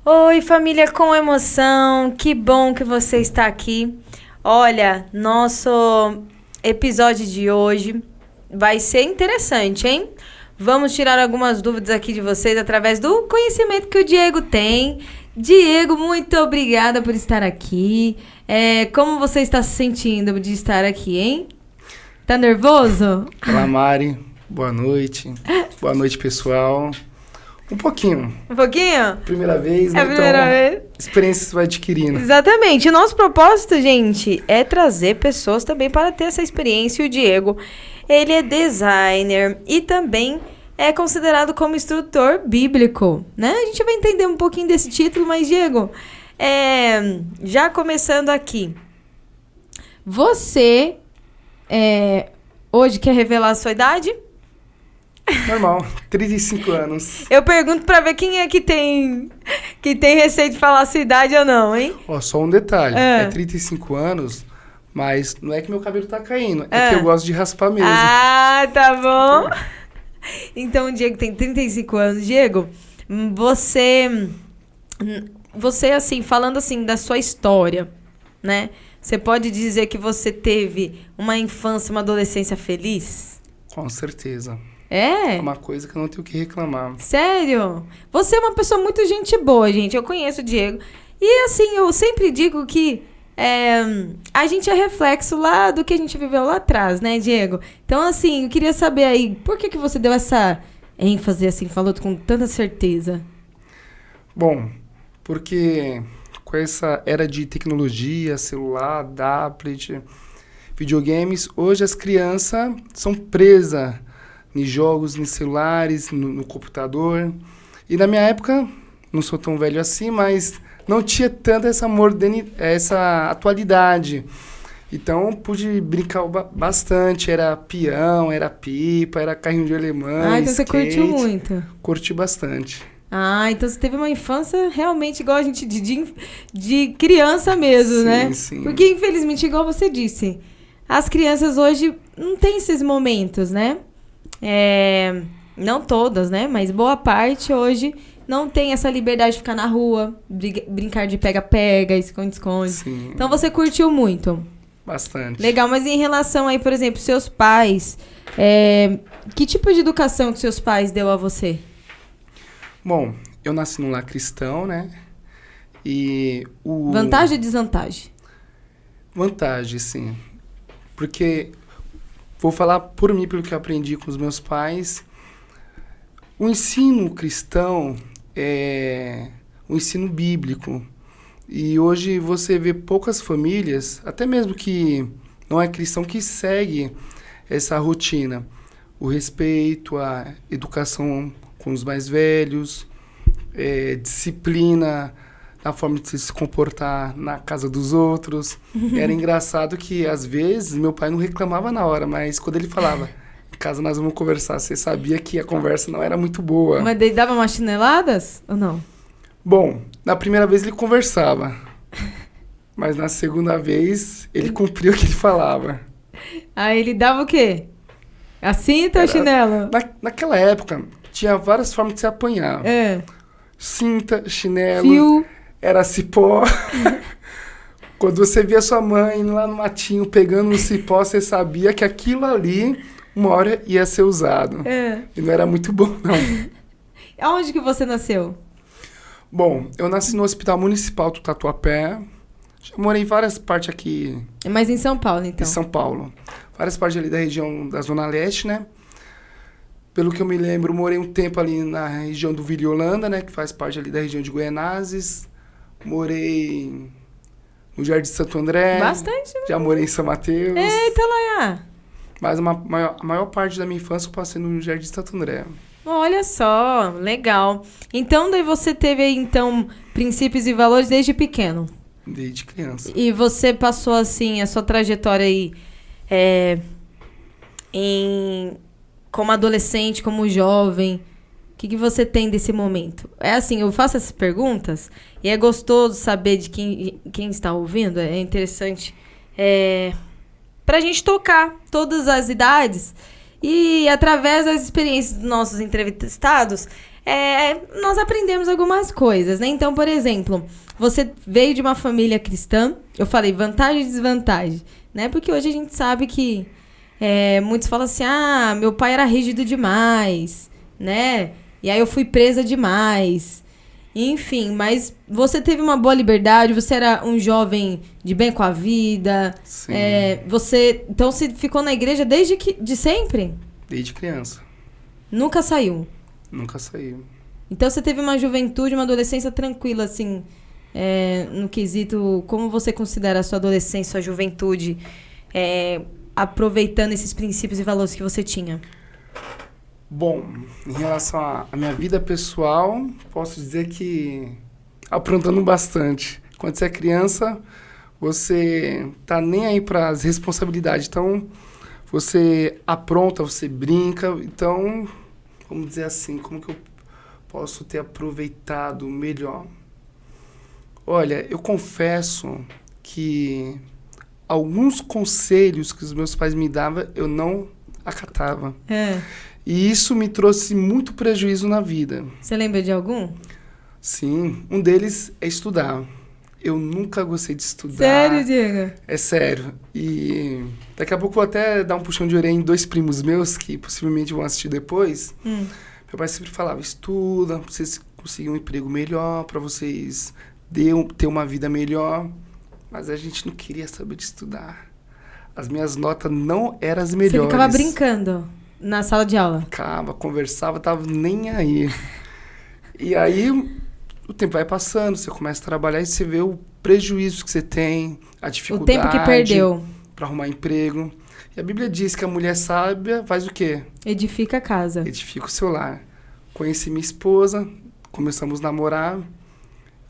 Oi, família com emoção, que bom que você está aqui. Olha, nosso episódio de hoje vai ser interessante, hein? Vamos tirar algumas dúvidas aqui de vocês através do conhecimento que o Diego tem. Diego, muito obrigada por estar aqui. Como você está se sentindo de estar aqui, hein? Tá nervoso? Olá, Mari. Boa noite. Boa noite, pessoal. Um pouquinho. Um pouquinho? Primeira vez, né? É a primeira vez. Experiência você vai adquirindo. Exatamente. O nosso propósito, gente, é trazer pessoas também para ter essa experiência. E o Diego, ele é designer e também é considerado como instrutor bíblico, né? A gente vai entender um pouquinho desse título, mas, Diego, já começando aqui, você hoje quer revelar a sua idade? Normal, 35 anos. Eu pergunto pra ver quem é que tem receio de falar a sua idade ou não, hein? Ó, só um detalhe. É 35 anos, mas não é que meu cabelo tá caindo. É que eu gosto de raspar mesmo. Ah, tá bom. Então, o Diego tem 35 anos. Diego, você assim, falando assim da sua história, né? Você pode dizer que você teve uma infância, uma adolescência feliz? Com certeza. É? É uma coisa que eu não tenho o que reclamar. Sério? Você é uma pessoa muito gente boa, gente. Eu conheço o Diego. E assim, eu sempre digo que a gente é reflexo lá do que a gente viveu lá atrás, né, Diego? Então, assim, eu queria saber aí, por que você deu essa ênfase, assim, falou com tanta certeza? Bom, porque com essa era de tecnologia, celular, tablet, videogames, hoje as crianças são presas em jogos, em celulares, no computador. E na minha época, não sou tão velho assim, mas não tinha tanta essa atualidade. Então, pude brincar bastante. Era peão, era pipa, era carrinho de alemão, então skate. você curtiu muito. Curti bastante. Ah, então você teve uma infância realmente igual a gente, de criança mesmo, sim, né? Sim. Porque, infelizmente, igual você disse, as crianças hoje não têm esses momentos, né? Não todas, né? Mas boa parte hoje não tem essa liberdade de ficar na rua, brincar de pega-pega, esconde-esconde. Sim. Então você curtiu muito. Bastante. Legal, mas em relação aí, por exemplo, seus pais, que tipo de educação que seus pais deu a você? Bom, eu nasci num lar cristão, né? E Vantagem ou desvantagem? Vantagem, sim. Porque vou falar por mim, pelo que eu aprendi com os meus pais. O ensino cristão é um ensino bíblico. E hoje você vê poucas famílias, até mesmo que não é cristão, que segue essa rotina. O respeito, a educação com os mais velhos, disciplina na forma de se comportar na casa dos outros. Era engraçado que, às vezes, meu pai não reclamava na hora, mas quando ele falava, em casa nós vamos conversar, você sabia que a conversa não era muito boa. Mas ele dava umas chineladas ou não? Bom, na primeira vez ele conversava, mas na segunda vez ele cumpria o que ele falava. Aí ele dava o quê? A cinta ou chinelo? Naquela época, tinha várias formas de se apanhar. Cinta, chinelo... Fio... Era cipó. Quando você via sua mãe lá no matinho pegando um cipó, você sabia que aquilo ali, uma hora, ia ser usado. E não era muito bom, não. Aonde que você nasceu? Bom, eu nasci no Hospital Municipal do Tatuapé. Já morei em várias partes aqui. Mas em São Paulo, então? Em São Paulo. Várias partes ali da região da Zona Leste, né? Pelo que eu me lembro, morei um tempo ali na região do Vila Holanda, né? Que faz parte ali da região de Guaianazes. Morei no Jardim Santo André. Bastante, né? Já morei em São Mateus. Eita, Laia! Mas a maior parte da minha infância eu passei no Jardim Santo André. Olha só, legal. Então, daí você teve aí, então, princípios e valores desde pequeno? Desde criança. E você passou, assim, a sua trajetória aí como adolescente, como jovem... O que você tem desse momento? É assim, eu faço essas perguntas e é gostoso saber de quem está ouvindo. É interessante para a gente tocar todas as idades e, através das experiências dos nossos entrevistados, nós aprendemos algumas coisas, né? Então, por exemplo, você veio de uma família cristã, eu falei vantagem e desvantagem, né? Porque hoje a gente sabe que muitos falam assim, meu pai era rígido demais, né? E aí eu fui presa demais. Enfim, mas você teve uma boa liberdade, você era um jovem de bem com a vida. Sim. Então você ficou na igreja de sempre? Desde criança. Nunca saiu? Nunca saiu. Então você teve uma juventude, uma adolescência tranquila, assim, no quesito, como você considera a sua adolescência, sua juventude, aproveitando esses princípios e valores que você tinha? Bom, em relação à minha vida pessoal, posso dizer que aprontando bastante. Quando você é criança, você tá nem aí para as responsabilidades. Então, você apronta, você brinca. Então, vamos dizer assim, como que eu posso ter aproveitado melhor? Olha, eu confesso que alguns conselhos que os meus pais me davam, eu não acatava. E isso me trouxe muito prejuízo na vida. Você lembra de algum? Sim, um deles é estudar. Eu nunca gostei de estudar. Sério, Diego? É sério. E daqui a pouco eu vou até dar um puxão de orelha em 2 primos meus, que possivelmente vão assistir depois. Meu pai sempre falava, estuda, pra vocês conseguirem um emprego melhor, para vocês ter uma vida melhor. Mas a gente não queria saber de estudar. As minhas notas não eram as melhores. Você ficava brincando na sala de aula? Ficava, conversava, tava nem aí. E aí o tempo vai passando, você começa a trabalhar e você vê o prejuízo que você tem, a dificuldade. O tempo que perdeu. Para arrumar emprego. E a Bíblia diz que a mulher sábia faz o quê? Edifica a casa. Edifica o seu lar. Conheci minha esposa, começamos a namorar.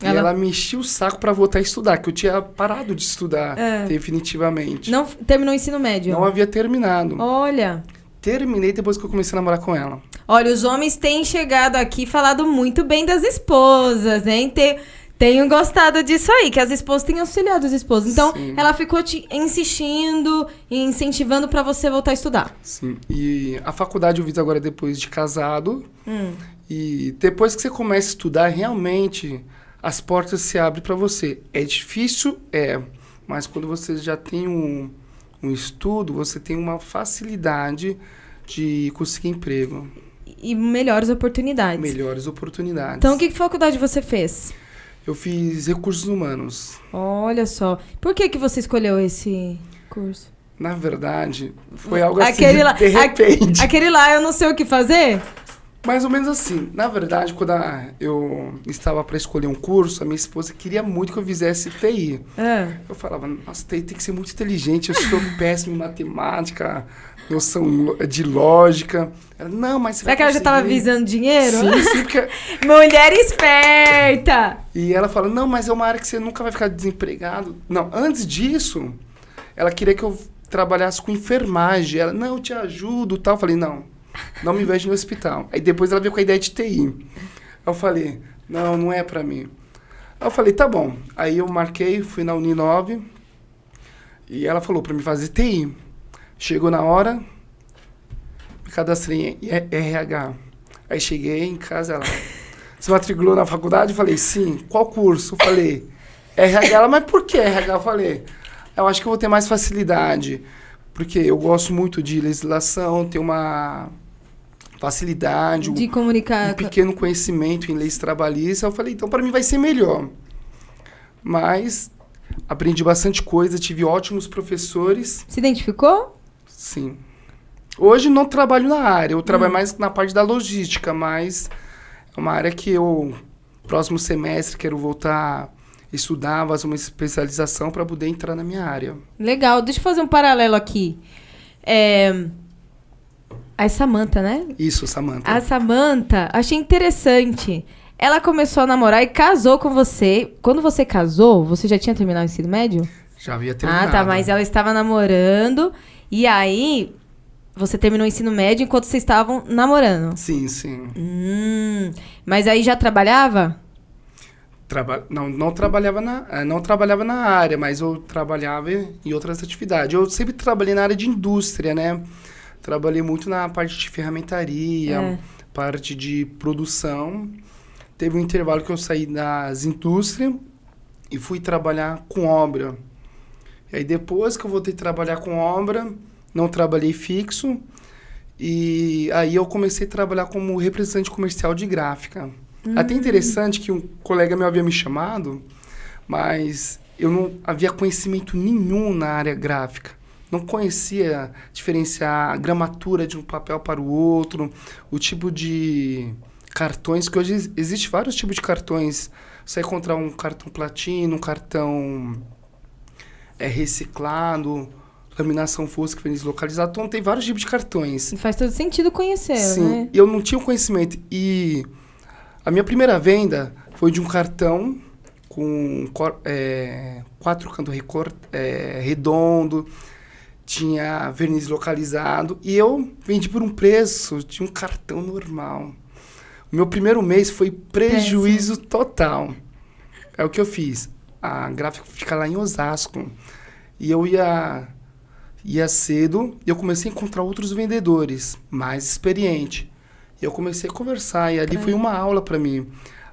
E ela me enchia o saco para voltar a estudar, que eu tinha parado de estudar definitivamente. Não terminou o ensino médio? Não havia terminado. Olha. Terminei depois que eu comecei a namorar com ela. Olha, os homens têm chegado aqui e falado muito bem das esposas, hein? Tenho gostado disso aí, que as esposas têm auxiliado as esposas. Então, sim, ela ficou te insistindo e incentivando para você voltar a estudar. Sim, e a faculdade eu fiz agora depois de casado. E depois que você começa a estudar, realmente as portas se abrem para você. É difícil? Mas quando você já tem um estudo, você tem uma facilidade de conseguir emprego. E melhores oportunidades. Melhores oportunidades. Então, que faculdade você fez? Eu fiz Recursos Humanos. Olha só. Por que você escolheu esse curso? Na verdade, foi algo assim, de repente. Aquele lá, eu não sei o que fazer? Mais ou menos assim. Na verdade, quando eu estava para escolher um curso, a minha esposa queria muito que eu fizesse TI. Eu falava, nossa, TI tem que ser muito inteligente, eu sou péssimo em matemática, noção de lógica. Ela, não, mas você vai conseguir. Será que ela já estava visando dinheiro? Sim, porque... Mulher esperta! E ela fala, não, mas é uma área que você nunca vai ficar desempregado. Não, antes disso, ela queria que eu trabalhasse com enfermagem. Ela, não, eu te ajudo e tal. Eu falei, não me vejo no hospital. Aí depois ela veio com a ideia de TI. Eu falei, não é pra mim. Aí eu falei, tá bom. Aí eu marquei, fui na Uninove e ela falou pra me fazer TI. Chegou na hora, me cadastrei em RH. Aí cheguei em casa, ela se matriculou na faculdade? Eu falei, sim. Qual curso? Eu falei, RH. Ela, mas por que RH? Eu falei, eu acho que eu vou ter mais facilidade, porque eu gosto muito de legislação, tenho uma facilidade, de comunicar, um pequeno conhecimento em leis trabalhistas. Eu falei, então para mim vai ser melhor. Mas aprendi bastante coisa, tive ótimos professores. Se identificou? Sim. Hoje não trabalho na área, eu trabalho mais na parte da logística, mas é uma área que eu, próximo semestre, quero voltar a estudar, fazer uma especialização para poder entrar na minha área. Legal, deixa eu fazer um paralelo aqui. A Samantha, né? Isso, Samantha. A Samantha, achei interessante. Ela começou a namorar e casou com você. Quando você casou, você já tinha terminado o ensino médio? Já havia terminado. Ah, tá, mas ela estava namorando. E aí, você terminou o ensino médio enquanto vocês estavam namorando? Sim, sim. Mas aí já trabalhava? Não trabalhava na área, mas eu trabalhava em outras atividades. Eu sempre trabalhei na área de indústria, né? Trabalhei muito na parte de ferramentaria, parte de produção. Teve um intervalo que eu saí das indústrias e fui trabalhar com obra. E aí depois que eu voltei a trabalhar com obra, não trabalhei fixo, e aí eu comecei a trabalhar como representante comercial de gráfica. Até interessante que um colega meu havia me chamado, mas eu não havia conhecimento nenhum na área gráfica. Não conhecia diferenciar a gramatura de um papel para o outro, o tipo de cartões, que hoje existe vários tipos de cartões. Você vai encontrar um cartão platino, um cartão reciclado, laminação fosca, verniz localizado. Então tem vários tipos de cartões. E faz todo sentido conhecer, Sim, né? eu não tinha conhecimento. E a minha primeira venda foi de um cartão com 4 cantos redondo, tinha verniz localizado, e eu vendi por um preço de um cartão normal. O meu primeiro mês foi prejuízo total. É o que eu fiz. A gráfica fica lá em Osasco. E eu ia cedo, e eu comecei a encontrar outros vendedores mais experientes. E eu comecei a conversar, e ali foi uma aula para mim.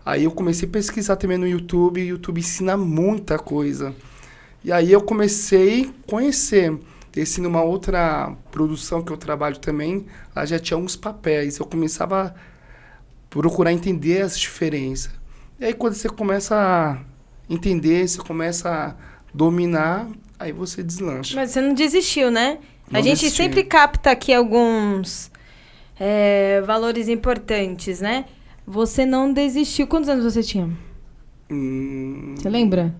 Aí eu comecei a pesquisar também no YouTube, e o YouTube ensina muita coisa. E aí eu comecei a conhecer. Esse numa outra produção que eu trabalho também, lá já tinha uns papéis. Eu começava a procurar entender as diferenças. E aí quando você começa a entender, você começa a dominar, aí você deslancha. Mas você não desistiu, né? Não a gente desisti. sempre capta aqui alguns valores importantes, né? Você não desistiu. Quantos anos você tinha? Você lembra?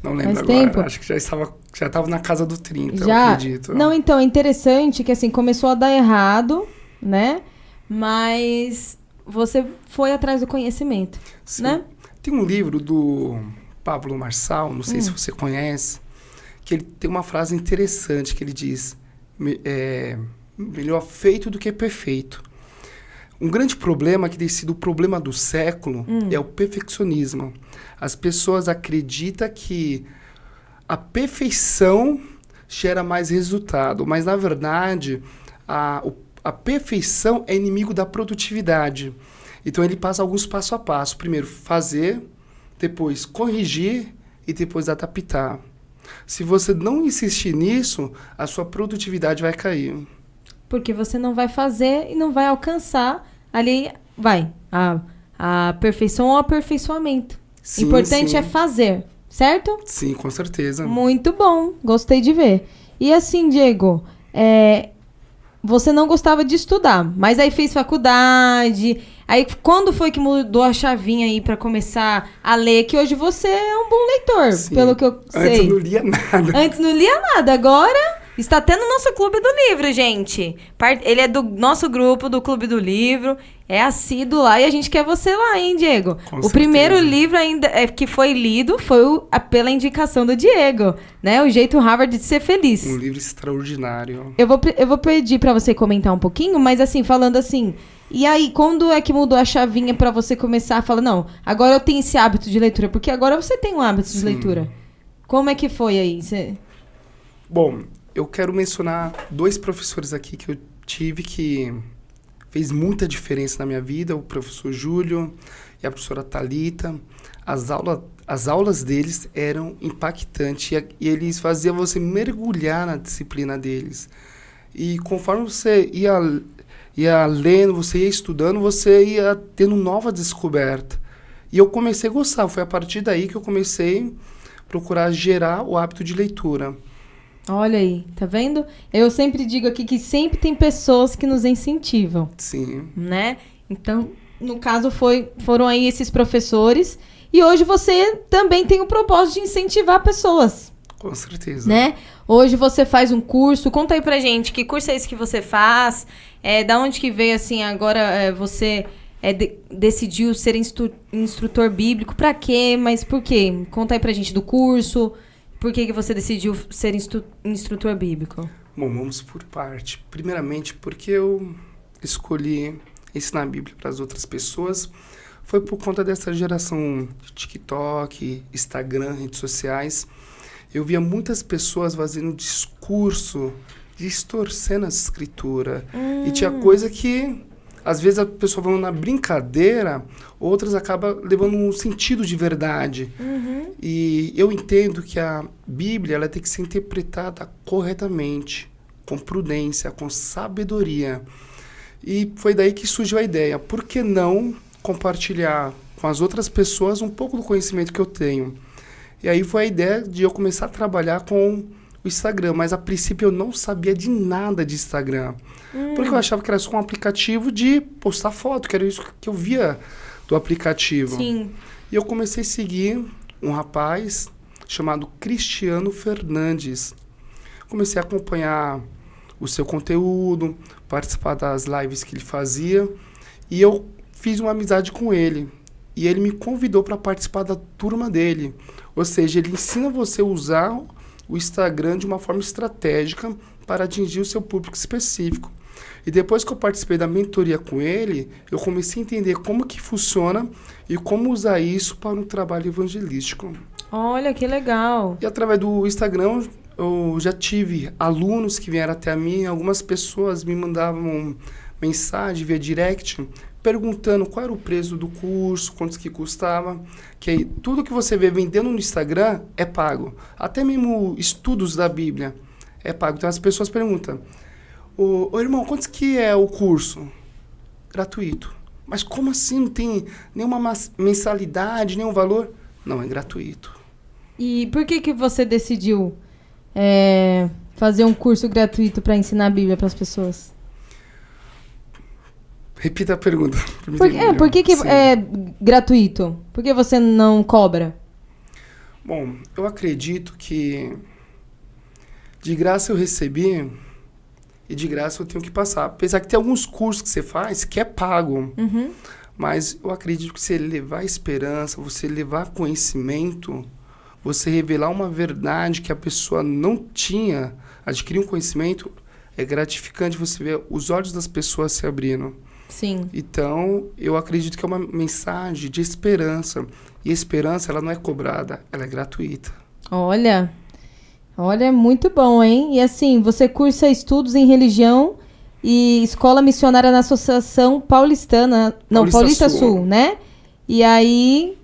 Não lembro Faz agora. tempo? Acho que já estava na casa do 30, eu Já? acredito. Não, então, é interessante que assim, começou a dar errado, né? Mas você foi atrás do conhecimento, Sim. né? Tem um livro do Pablo Marçal, não sei se você conhece, que ele tem uma frase interessante que ele diz: melhor feito do que perfeito. Um grande problema que tem sido o problema do século é o perfeccionismo. As pessoas acreditam que a perfeição gera mais resultado, mas na verdade a perfeição é inimigo da produtividade. Então ele passa alguns passo a passo. Primeiro fazer, depois corrigir e depois adaptar. Se você não insistir nisso, a sua produtividade vai cair. Porque você não vai fazer e não vai alcançar ali, a perfeição ou aperfeiçoamento. Sim, Importante sim. é fazer, certo? Sim, com certeza. Muito bom, gostei de ver. E assim, Diego, você não gostava de estudar, mas aí fez faculdade. Aí quando foi que mudou a chavinha aí pra começar a ler? Que hoje você é um bom leitor, Sim. pelo que eu sei. Antes eu não lia nada. Antes não lia nada, agora está até no nosso Clube do Livro, gente. Ele é do nosso grupo, do Clube do Livro, é assíduo lá e a gente quer você lá, hein, Diego? Com o certeza. primeiro livro ainda que foi lido foi pela indicação do Diego, né? O Jeito Harvard de Ser Feliz. Um livro extraordinário. Eu vou pedir pra você comentar um pouquinho, mas assim, falando assim, e aí, quando é que mudou a chavinha pra você começar a falar, não, agora eu tenho esse hábito de leitura, porque agora você tem um hábito de leitura. Como é que foi aí? Bom, eu quero mencionar 2 professores aqui que eu tive que fez muita diferença na minha vida, o professor Júlio e a professora Thalita. As aulas deles eram impactantes e eles faziam você mergulhar na disciplina deles. E conforme você ia lendo, você ia estudando, você ia tendo nova descoberta. E eu comecei a gostar. Foi a partir daí que eu comecei a procurar gerar o hábito de leitura. Olha aí, tá vendo? Eu sempre digo aqui que sempre tem pessoas que nos incentivam. Sim. Né? Então, no caso, foram aí esses professores. E hoje você também tem o propósito de incentivar pessoas. Com certeza. Né? Hoje você faz um curso. Conta aí pra gente, que curso é esse que você faz? Da onde que veio, assim, agora você decidiu ser instrutor bíblico? Pra quê? Mas por quê? Conta aí pra gente do curso. Por que você decidiu ser instrutor bíblico? Bom, vamos por parte. Primeiramente, porque eu escolhi ensinar a Bíblia para as outras pessoas. Foi por conta dessa geração de TikTok, Instagram, redes sociais. Eu via muitas pessoas fazendo discurso, distorcendo a escritura. E tinha coisa que às vezes a pessoa falando na brincadeira, outras acabam levando um sentido de verdade. E eu entendo que a Bíblia ela tem que ser interpretada corretamente, com prudência, com sabedoria. E foi daí que surgiu a ideia. Por que não compartilhar com as outras pessoas um pouco do conhecimento que eu tenho? E aí foi a ideia de eu começar a trabalhar com o Instagram, mas a princípio eu não sabia de nada de Instagram. Porque eu achava que era só um aplicativo de postar foto, que era isso que eu via do aplicativo. Sim. E eu comecei a seguir um rapaz chamado Cristiano Fernandes. Comecei a acompanhar o seu conteúdo, participar das lives que ele fazia, e eu fiz uma amizade com ele. E ele me convidou para participar da turma dele. Ou seja, ele ensina você a usar o Instagram de uma forma estratégica para atingir o seu público específico. E depois que eu participei da mentoria com ele, eu comecei a entender como que funciona e como usar isso para um trabalho evangelístico. Olha, que legal. E através do Instagram, eu já tive alunos que vieram até mim, algumas pessoas me mandavam mensagem via direct, perguntando qual era o preço do curso, quantos que custava, que aí, tudo que você vê vendendo no Instagram é pago. Até mesmo estudos da Bíblia é pago. Então as pessoas perguntam, ô irmão, quantos que é o curso? Gratuito. Mas como assim? Não tem nenhuma mensalidade, nenhum valor? Não, é gratuito. E por que você decidiu fazer um curso gratuito para ensinar a Bíblia para as pessoas? Repita a pergunta. Por que é gratuito? Por que você não cobra? Bom, eu acredito que de graça eu recebi e de graça eu tenho que passar. Apesar que tem alguns cursos que você faz que é pago. Mas eu acredito que você levar esperança, você levar conhecimento, você revelar uma verdade que a pessoa não tinha, adquirir um conhecimento, é gratificante você ver os olhos das pessoas se abrindo. Sim. Então, eu acredito que é uma mensagem de esperança. E a esperança, ela não é cobrada, ela é gratuita. Olha, muito bom, hein? E assim, você cursa estudos em religião e escola missionária na Associação Paulistana... Não, Paulista Sul, né? E aí,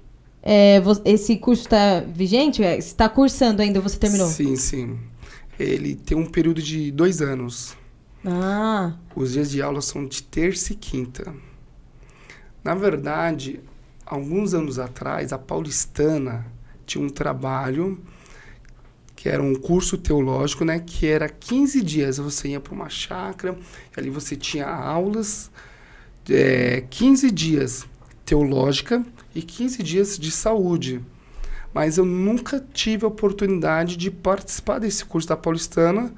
esse curso está vigente? Você está cursando ainda, você terminou? Sim. Ele tem um período de 2 anos. Ah. Os dias de aula são de terça e quinta. Na verdade, alguns anos atrás, a Paulistana tinha um trabalho que era um curso teológico, né? Que era 15 dias. Você ia para uma chácara, e ali você tinha aulas, 15 dias teológica e 15 dias de saúde. Mas eu nunca tive a oportunidade de participar desse curso da Paulistana,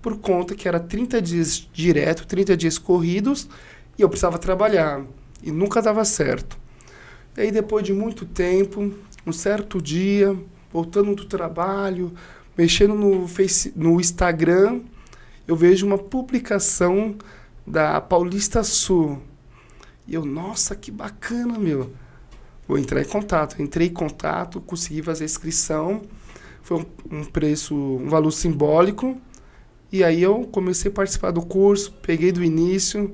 por conta que era 30 dias direto, 30 dias corridos, e eu precisava trabalhar. E nunca dava certo. E aí, depois de muito tempo, um certo dia, voltando do trabalho, mexendo no Instagram, eu vejo uma publicação da Paulista Sul. E eu, nossa, que bacana, meu. Vou entrar em contato. Entrei em contato, consegui fazer a inscrição. Foi um valor simbólico. E aí eu comecei a participar do curso, peguei do início.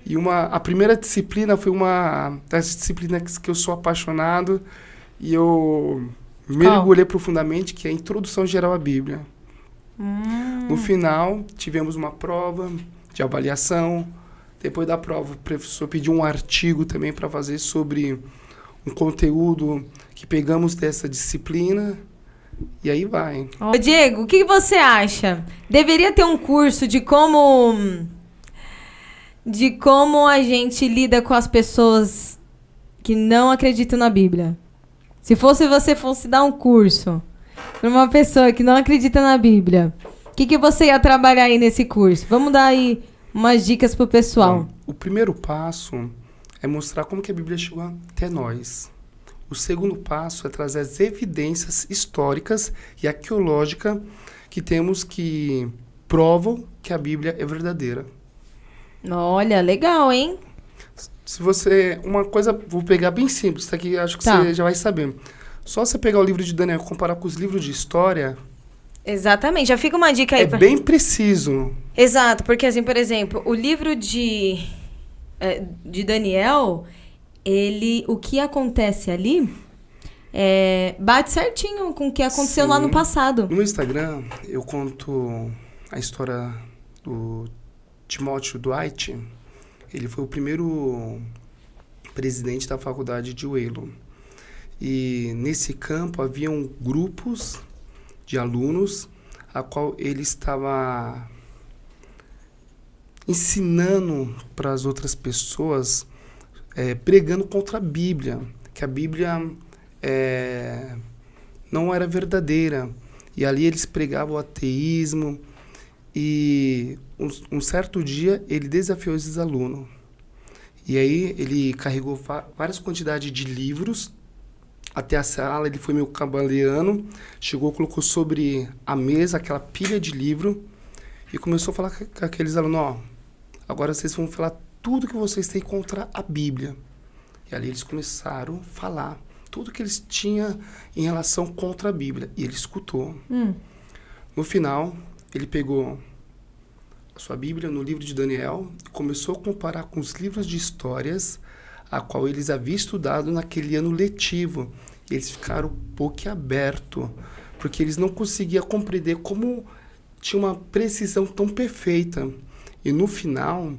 E a primeira disciplina foi uma das disciplinas que eu sou apaixonado. E eu mergulhei profundamente, que é a Introdução Geral à Bíblia. No final, tivemos uma prova de avaliação. Depois da prova, o professor pediu um artigo também para fazer sobre um conteúdo que pegamos dessa disciplina. E aí vai. Ô, Diego, o que você acha? Deveria ter um curso de como a gente lida com as pessoas que não acreditam na Bíblia. Se você fosse dar um curso para uma pessoa que não acredita na Bíblia, o que você ia trabalhar aí nesse curso? Vamos dar aí umas dicas pro pessoal. Bom, o primeiro passo é mostrar como que a Bíblia chegou até nós. O segundo passo é trazer as evidências históricas e arqueológicas que temos que provam que a Bíblia é verdadeira. Olha, legal, hein? Se você... Uma coisa, vou pegar bem simples, isso aqui acho que você já vai saber. Só você pegar o livro de Daniel e comparar com os livros de história... Exatamente, já fica uma dica aí. É bem preciso. Exato, porque assim, por exemplo, o livro de de Daniel, o que acontece ali bate certinho com o que aconteceu lá no passado. No Instagram, eu conto a história do Timóteo Dwight. Ele foi o primeiro presidente da faculdade de Wheeler. E nesse campo haviam grupos de alunos a qual ele estava ensinando para as outras pessoas, pregando contra a Bíblia, que a Bíblia não era verdadeira. E ali eles pregavam o ateísmo. E um certo dia ele desafiou esses alunos. E aí ele carregou várias quantidades de livros até a sala. Ele foi meio cambaleando, chegou, colocou sobre a mesa aquela pilha de livro e começou a falar com aqueles alunos: agora vocês vão falar tudo que vocês têm contra a Bíblia. E ali eles começaram a falar tudo que eles tinham em relação contra a Bíblia. E ele escutou. No final, ele pegou a sua Bíblia no livro de Daniel e começou a comparar com os livros de histórias a qual eles haviam estudado naquele ano letivo. E eles ficaram boquiabertos, porque eles não conseguiam compreender como tinha uma precisão tão perfeita. E no final,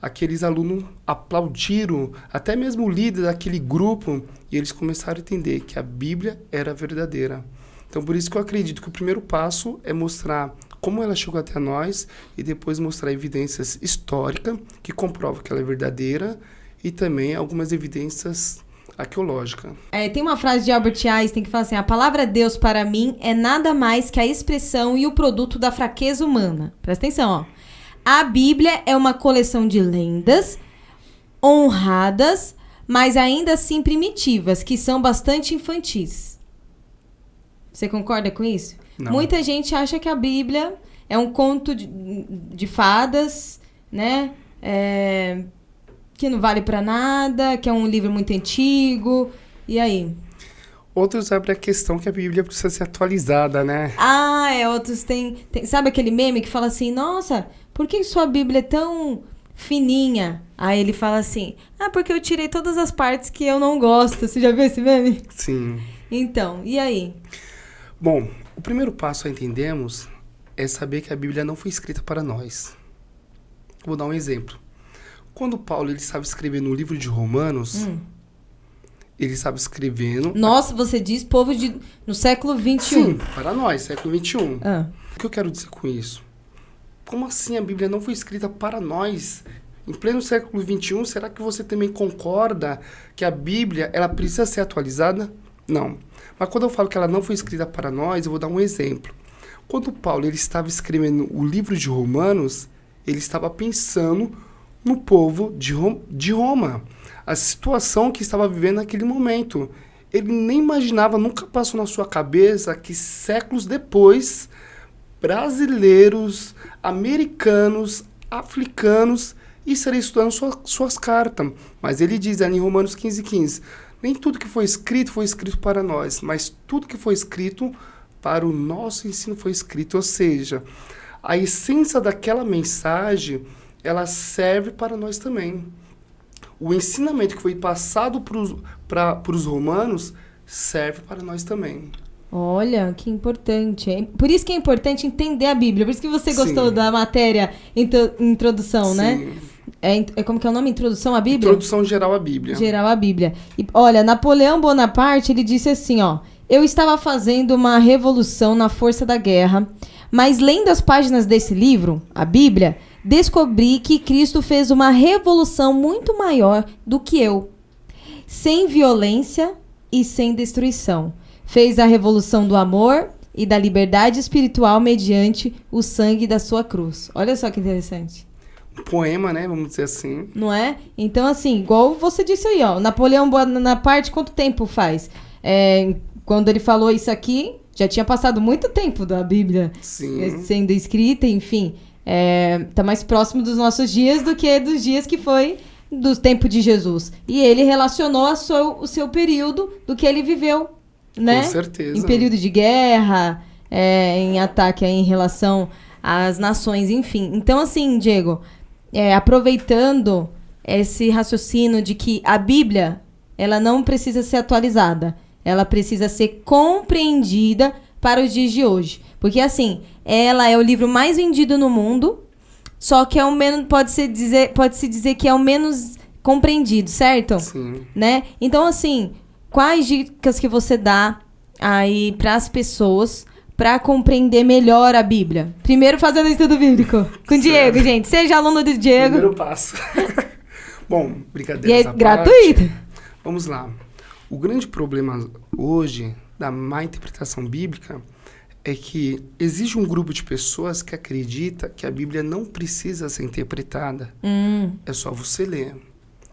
aqueles alunos aplaudiram, até mesmo o líder daquele grupo, e eles começaram a entender que a Bíblia era verdadeira. Então, por isso que eu acredito que o primeiro passo é mostrar como ela chegou até nós e depois mostrar evidências históricas que comprovam que ela é verdadeira e também algumas evidências arqueológicas. Tem uma frase de Albert Einstein que fala assim: a palavra Deus para mim é nada mais que a expressão e o produto da fraqueza humana. Presta atenção, ó. A Bíblia é uma coleção de lendas honradas, mas ainda assim primitivas, que são bastante infantis. Você concorda com isso? Não. Muita gente acha que a Bíblia é um conto de fadas, né? Que não vale pra nada, que é um livro muito antigo. E aí? Outros abrem a questão que a Bíblia precisa ser atualizada, né? Outros tem... Sabe aquele meme que fala assim: nossa, por que sua Bíblia é tão fininha? Aí ele fala assim: porque eu tirei todas as partes que eu não gosto. Você já viu esse meme? Sim. Então, e aí? Bom, o primeiro passo a entendermos é saber que a Bíblia não foi escrita para nós. Vou dar um exemplo. Quando Paulo ele estava escrevendo o livro de Romanos, ele estava escrevendo... Nossa, você diz povo no século XXI. Sim, para nós, século XXI. O que eu quero dizer com isso? Como assim a Bíblia não foi escrita para nós? Em pleno século XXI, será que você também concorda que a Bíblia ela precisa ser atualizada? Não. Mas quando eu falo que ela não foi escrita para nós, eu vou dar um exemplo. Quando Paulo ele estava escrevendo o livro de Romanos, ele estava pensando no povo de Roma, a situação que estava vivendo naquele momento. Ele nem imaginava, nunca passou na sua cabeça que séculos depois, brasileiros, americanos, africanos estariam estudando suas cartas. Mas ele diz ali em Romanos 15:15, nem tudo que foi escrito para nós, mas tudo que foi escrito para o nosso ensino foi escrito. Ou seja, a essência daquela mensagem, ela serve para nós também. O ensinamento que foi passado para os romanos serve para nós também. Olha, que importante, hein? Por isso que é importante entender a Bíblia. Por isso que você gostou da matéria introdução, Sim. Né? Como que é o nome? Introdução à Bíblia? Introdução geral à Bíblia. Geral à Bíblia. E, olha, Napoleão Bonaparte, ele disse assim, ó: eu estava fazendo uma revolução na força da guerra, mas lendo as páginas desse livro, a Bíblia, descobri que Cristo fez uma revolução muito maior do que eu. Sem violência e sem destruição. Fez a revolução do amor e da liberdade espiritual mediante o sangue da sua cruz. Olha só que interessante. Um poema, né? Vamos dizer assim. Não é? Então, assim, igual você disse aí, ó. Napoleão Bonaparte, quanto tempo faz? Quando ele falou isso aqui, já tinha passado muito tempo da Bíblia sendo escrita, enfim. Tá mais próximo dos nossos dias do que dos dias que foi do tempo de Jesus. E ele relacionou o seu período do que ele viveu, né? Com certeza. Em período de guerra, em ataque em relação às nações, enfim. Então, assim, Diego, aproveitando esse raciocínio de que a Bíblia, ela não precisa ser atualizada. Ela precisa ser compreendida para os dias de hoje. Porque, assim, ela é o livro mais vendido no mundo, só que é o menos, pode-se dizer que é o menos compreendido, certo? Sim. Né? Então, assim, quais dicas que você dá aí para as pessoas para compreender melhor a Bíblia? Primeiro, fazendo estudo bíblico com o Diego, gente. Seja aluno do Diego. Primeiro passo. Bom, E brincadeiras é à gratuito. parte. Vamos lá. O grande problema hoje da má interpretação bíblica é que existe um grupo de pessoas que acredita que a Bíblia não precisa ser interpretada. É só você ler.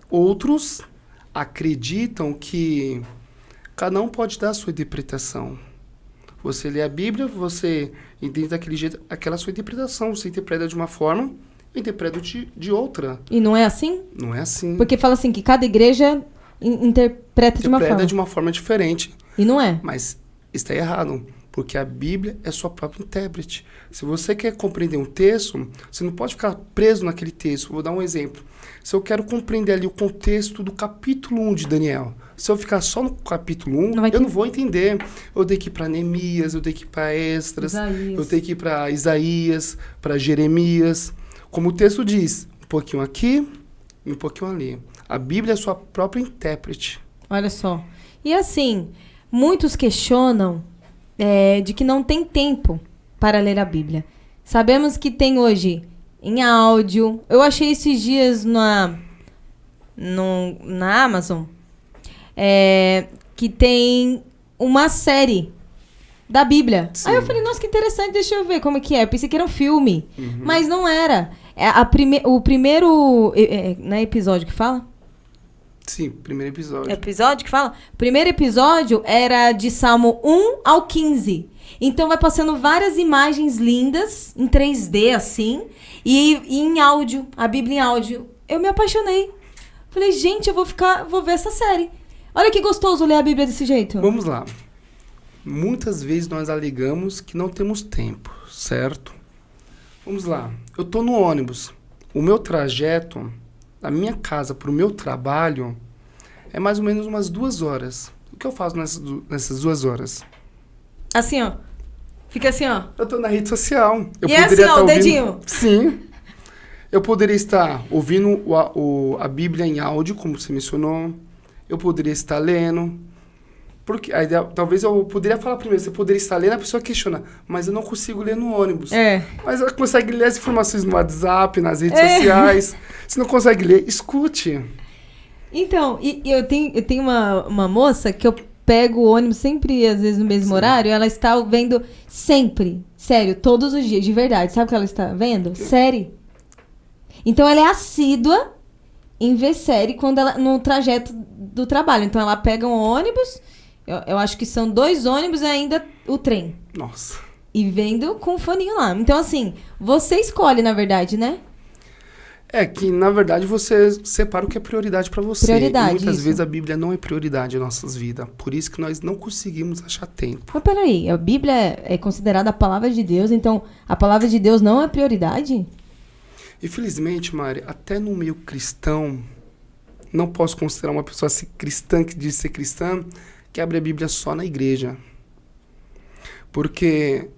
Outros acreditam que cada um pode dar a sua interpretação. Você lê a Bíblia, você entende daquele jeito, aquela sua interpretação. Você interpreta de uma forma, eu interpreto de outra. E não é assim? Não é assim. Porque fala assim que cada igreja interpreta de uma forma. de uma forma diferente. E não é. Mas está errado, porque a Bíblia é sua própria intérprete. Se você quer compreender um texto, você não pode ficar preso naquele texto. Vou dar um exemplo. Se eu quero compreender ali o contexto do capítulo 1 de Daniel, se eu ficar só no capítulo 1, eu não vou entender. Eu tenho que ir para Neemias, eu tenho que ir para Esdras, eu tenho que ir para Isaías, para Jeremias. Como o texto diz, um pouquinho aqui e um pouquinho ali. A Bíblia é sua própria intérprete. Olha só. E assim, muitos questionam de que não tem tempo para ler a Bíblia. Sabemos que tem hoje em áudio. Eu achei esses dias na Amazon que tem uma série da Bíblia. Sim. Aí eu falei, nossa, que interessante, deixa eu ver como é que é. Pensei que era um filme, mas não era. O primeiro episódio que fala? Sim, primeiro episódio. Episódio que fala? O primeiro episódio era de Salmo 1 ao 15. Então vai passando várias imagens lindas, em 3D, assim, e em áudio, a Bíblia em áudio. Eu me apaixonei. Falei, gente, eu vou ver essa série. Olha que gostoso ler a Bíblia desse jeito. Vamos lá. Muitas vezes nós alegamos que não temos tempo, certo? Vamos lá. Eu tô no ônibus. O meu trajeto da minha casa para o meu trabalho é mais ou menos umas 2 horas. O que eu faço nessas 2 horas? Assim, ó. Fica assim, ó. Eu tô na rede social. Eu e assim, ó, o dedinho. Sim. Eu poderia estar ouvindo a Bíblia em áudio, como você mencionou. Eu poderia estar lendo. Porque aí, talvez eu poderia falar primeiro, você poderia estar lendo, a pessoa questiona, mas eu não consigo ler no ônibus. Mas ela consegue ler as informações no WhatsApp, nas redes sociais. Se não consegue ler, escute. Então, eu tenho uma moça que eu pego o ônibus sempre, às vezes, no mesmo horário, ela está vendo sempre, sério, todos os dias, de verdade. Sabe o que ela está vendo? Série. Então, ela é assídua em ver série no trajeto do trabalho. Então, ela pega um ônibus... Eu acho que são 2 ônibus e ainda o trem. Nossa. E vendo com o foninho lá. Então, assim, você escolhe, na verdade, né? É que, na verdade, você separa o que é prioridade para você. Prioridade, e muitas isso. vezes a Bíblia não é prioridade em nossas vidas. Por isso que nós não conseguimos achar tempo. Mas peraí, a Bíblia é considerada a palavra de Deus, então a palavra de Deus não é prioridade? Infelizmente, Mari, até no meio cristão, não posso considerar uma pessoa assim, cristã, que diz ser cristã, que abre a Bíblia só na igreja. Porque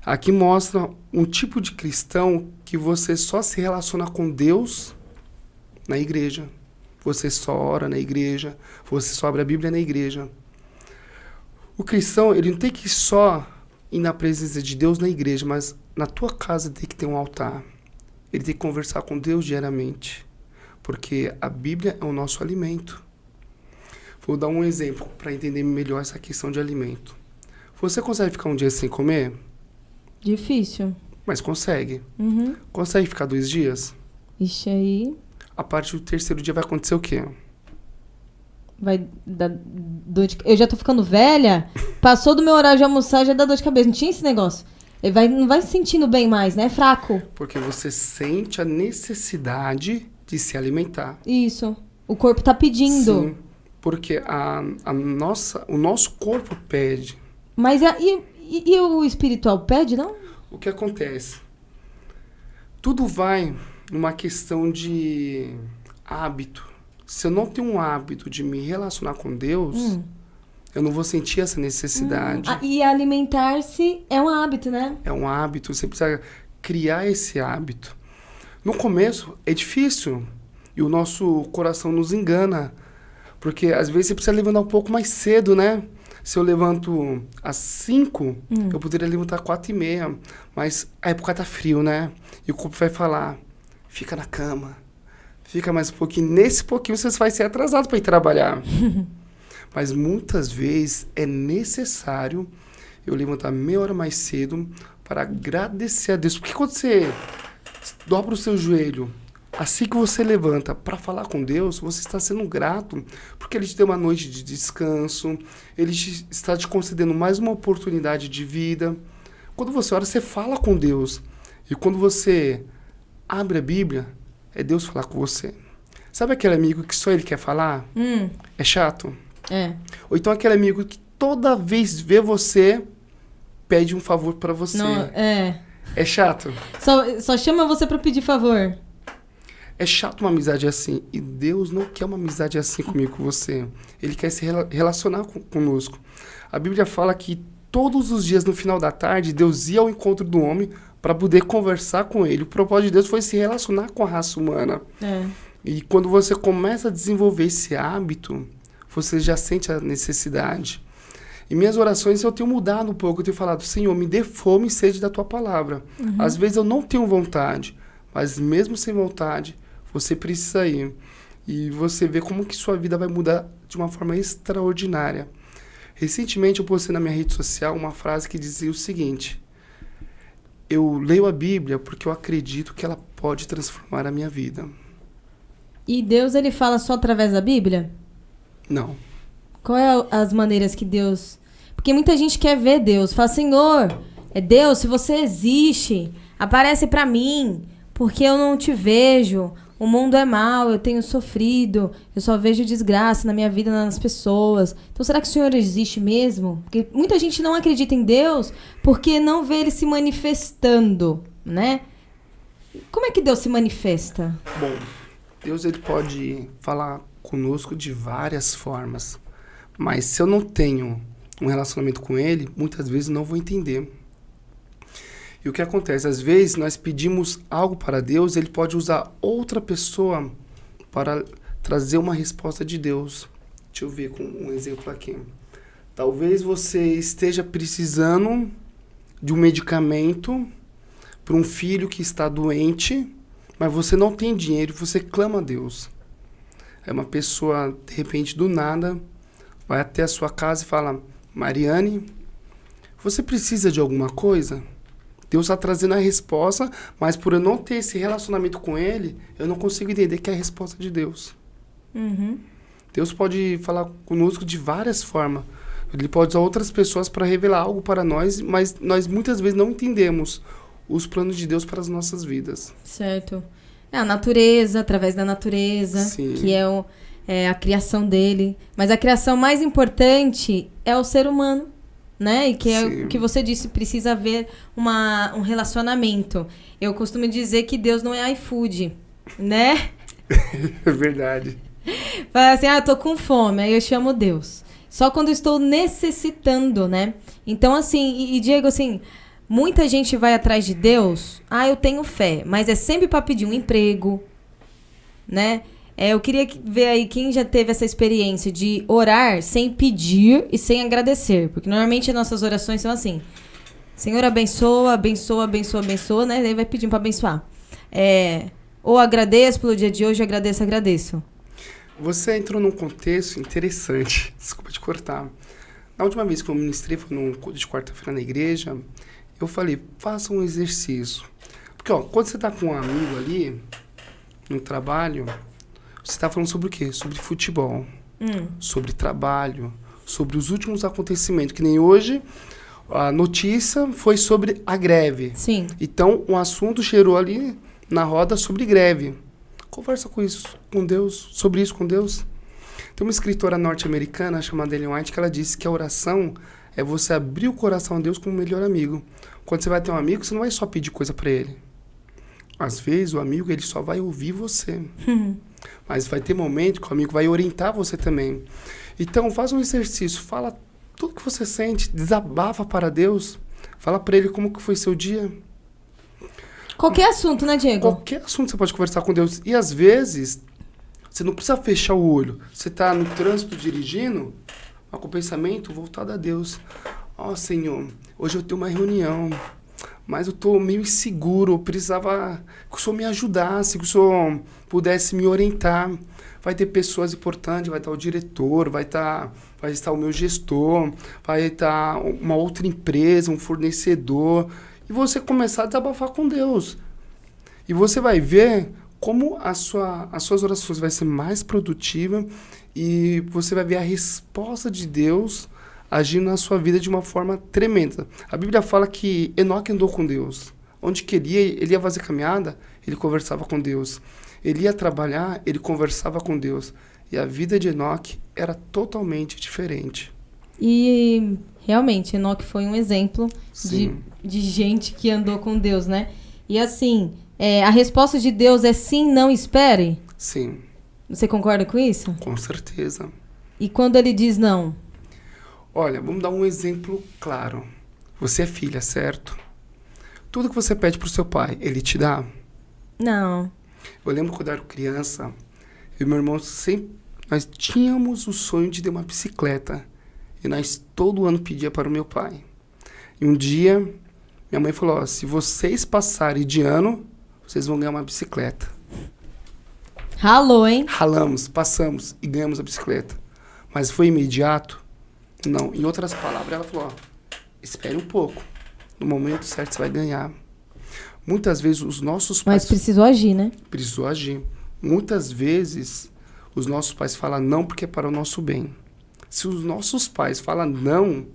aqui mostra um tipo de cristão que você só se relaciona com Deus na igreja. Você só ora na igreja, você só abre a Bíblia na igreja. O cristão, ele não tem que só ir na presença de Deus na igreja, mas na tua casa tem que ter um altar. Ele tem que conversar com Deus diariamente. Porque a Bíblia é o nosso alimento. Vou dar um exemplo para entender melhor essa questão de alimento. Você consegue ficar um dia sem comer? Difícil. Mas consegue. Consegue ficar 2 dias? Ixi, aí... A partir do 3º dia vai acontecer o quê? Vai dar dor de... Eu já tô ficando velha, passou do meu horário de almoçar, já dá dor de cabeça. Não tinha esse negócio. Ele não vai se sentindo bem mais, né? Fraco. Porque você sente a necessidade de se alimentar. Isso. O corpo tá pedindo. Sim. Porque o nosso corpo pede. Mas e o espiritual pede, não? O que acontece? Tudo vai numa questão de hábito. Se eu não tenho um hábito de me relacionar com Deus, eu não vou sentir essa necessidade. E alimentar-se é um hábito, né? É um hábito, você precisa criar esse hábito. No começo é difícil e o nosso coração nos engana, porque às vezes você precisa levantar um pouco mais cedo, né? Se eu levanto às 5, eu poderia levantar às 4:30, mas a época tá frio, né? E o corpo vai falar, fica na cama, fica mais um pouquinho. Nesse pouquinho você vai ser atrasado para ir trabalhar. Mas muitas vezes é necessário eu levantar meia hora mais cedo para agradecer a Deus. Porque quando você dobra o seu joelho, assim que você levanta para falar com Deus, você está sendo grato, porque Ele te deu uma noite de descanso, Ele está te concedendo mais uma oportunidade de vida. Quando você ora, você fala com Deus. E quando você abre a Bíblia, é Deus falar com você. Sabe aquele amigo que só ele quer falar? É chato? É. Ou então aquele amigo que toda vez vê você, pede um favor para você. Não, É chato? Só chama você pra pedir favor. É chato uma amizade assim. E Deus não quer uma amizade assim comigo, com você. Ele quer se relacionar conosco. A Bíblia fala que todos os dias, no final da tarde, Deus ia ao encontro do homem para poder conversar com ele. O propósito de Deus foi se relacionar com a raça humana. E quando você começa a desenvolver esse hábito, você já sente a necessidade. Em minhas orações eu tenho mudado um pouco. Eu tenho falado, Senhor, me dê fome e sede da Tua palavra. Às vezes eu não tenho vontade, mas mesmo sem vontade, você precisa ir. E você vê como que sua vida vai mudar de uma forma extraordinária. Recentemente eu postei na minha rede social uma frase que dizia o seguinte: eu leio a Bíblia porque eu acredito que ela pode transformar a minha vida. E Deus, ele fala só através da Bíblia? Não. Qual é as maneiras que Deus... Porque muita gente quer ver Deus. Fala, Senhor, Deus, se você existe, aparece pra mim, porque eu não te vejo. O mundo é mau, eu tenho sofrido, eu só vejo desgraça na minha vida, nas pessoas. Então, será que o Senhor existe mesmo? Porque muita gente não acredita em Deus porque não vê Ele se manifestando, né? Como é que Deus se manifesta? Bom, Deus ele pode falar conosco de várias formas, mas se eu não tenho um relacionamento com Ele, muitas vezes não vou entender. E o que acontece? Às vezes nós pedimos algo para Deus, Ele pode usar outra pessoa para trazer uma resposta de Deus. Deixa eu ver com um exemplo aqui. Talvez você esteja precisando de um medicamento para um filho que está doente, mas você não tem dinheiro e você clama a Deus. É uma pessoa, de repente, do nada, vai até a sua casa e fala, Mariane, você precisa de alguma coisa? Deus está trazendo a resposta, mas por eu não ter esse relacionamento com Ele, eu não consigo entender que é a resposta de Deus. Deus pode falar conosco de várias formas. Ele pode usar outras pessoas para revelar algo para nós, mas nós muitas vezes não entendemos os planos de Deus para as nossas vidas. Certo. É a natureza, através da natureza, Sim. que é a criação dele. Mas a criação mais importante é o ser humano, né? E que é Sim. o que você disse, precisa haver um relacionamento. Eu costumo dizer que Deus não é iFood, né? É verdade. Fala assim, eu tô com fome, aí eu chamo Deus. Só quando eu estou necessitando, né? Então, assim, e Diego, assim, muita gente vai atrás de Deus, eu tenho fé, mas é sempre para pedir um emprego, né? Eu queria ver aí quem já teve essa experiência de orar sem pedir e sem agradecer. Porque normalmente as nossas orações são assim. Senhor, abençoa, abençoa, abençoa, abençoa, né? Daí vai pedindo para abençoar. Ou agradeço pelo dia de hoje, agradeço, agradeço. Você entrou num contexto interessante. Desculpa te cortar. Na última vez que eu ministrei, foi num culto de quarta-feira na igreja, eu falei, faça um exercício. Porque, quando você tá com um amigo ali, no trabalho, você está falando sobre o quê? Sobre futebol, sobre trabalho, sobre os últimos acontecimentos. Que nem hoje, a notícia foi sobre a greve. Sim. Então, um assunto cheirou ali na roda sobre greve. Conversa com Deus, sobre isso com Deus. Tem uma escritora norte-americana chamada Ellen White que ela disse que a oração é você abrir o coração a Deus como melhor amigo. Quando você vai ter um amigo, você não vai só pedir coisa para ele. Às vezes, o amigo ele só vai ouvir você. Mas vai ter momento que o amigo vai orientar você também. Então, faz um exercício, fala tudo que você sente, desabafa para Deus, fala para Ele como que foi seu dia. Qualquer assunto, né, Diego? Qualquer assunto você pode conversar com Deus. E às vezes, você não precisa fechar o olho. Você está no trânsito dirigindo, mas com o pensamento voltado a Deus. Ó, Senhor, hoje eu tenho uma reunião, mas eu estou meio inseguro, eu precisava que o Senhor me ajudasse, que o Senhor pudesse me orientar. Vai ter pessoas importantes, vai estar o diretor, vai estar o meu gestor, vai estar uma outra empresa, um fornecedor. E você começar a desabafar com Deus. E você vai ver como as suas orações vai ser mais produtivas e você vai ver a resposta de Deus agindo na sua vida de uma forma tremenda. A Bíblia fala que Enoque andou com Deus. Onde queria, ele ia fazer caminhada, ele conversava com Deus. Ele ia trabalhar, ele conversava com Deus. E a vida de Enoque era totalmente diferente. E realmente, Enoque foi um exemplo Sim. de gente que andou com Deus, né? E assim, a resposta de Deus é sim, não espere? Sim. Você concorda com isso? Com certeza. E quando ele diz não? Olha, vamos dar um exemplo claro. Você é filha, certo? Tudo que você pede pro seu pai, ele te dá? Não. Eu lembro quando eu era criança, eu e meu irmão nós tínhamos o sonho de ter uma bicicleta. E nós todo ano pedia para o meu pai. E um dia, minha mãe falou, se vocês passarem de ano, vocês vão ganhar uma bicicleta. Ralou, hein? Ralamos, passamos e ganhamos a bicicleta. Mas foi imediato? Não. Em outras palavras, ela falou, espere um pouco. No momento certo você vai ganhar. Muitas vezes os nossos pais... Mas precisou agir, né? Precisou agir. Muitas vezes os nossos pais falam não porque é para o nosso bem. Se os nossos pais falam não,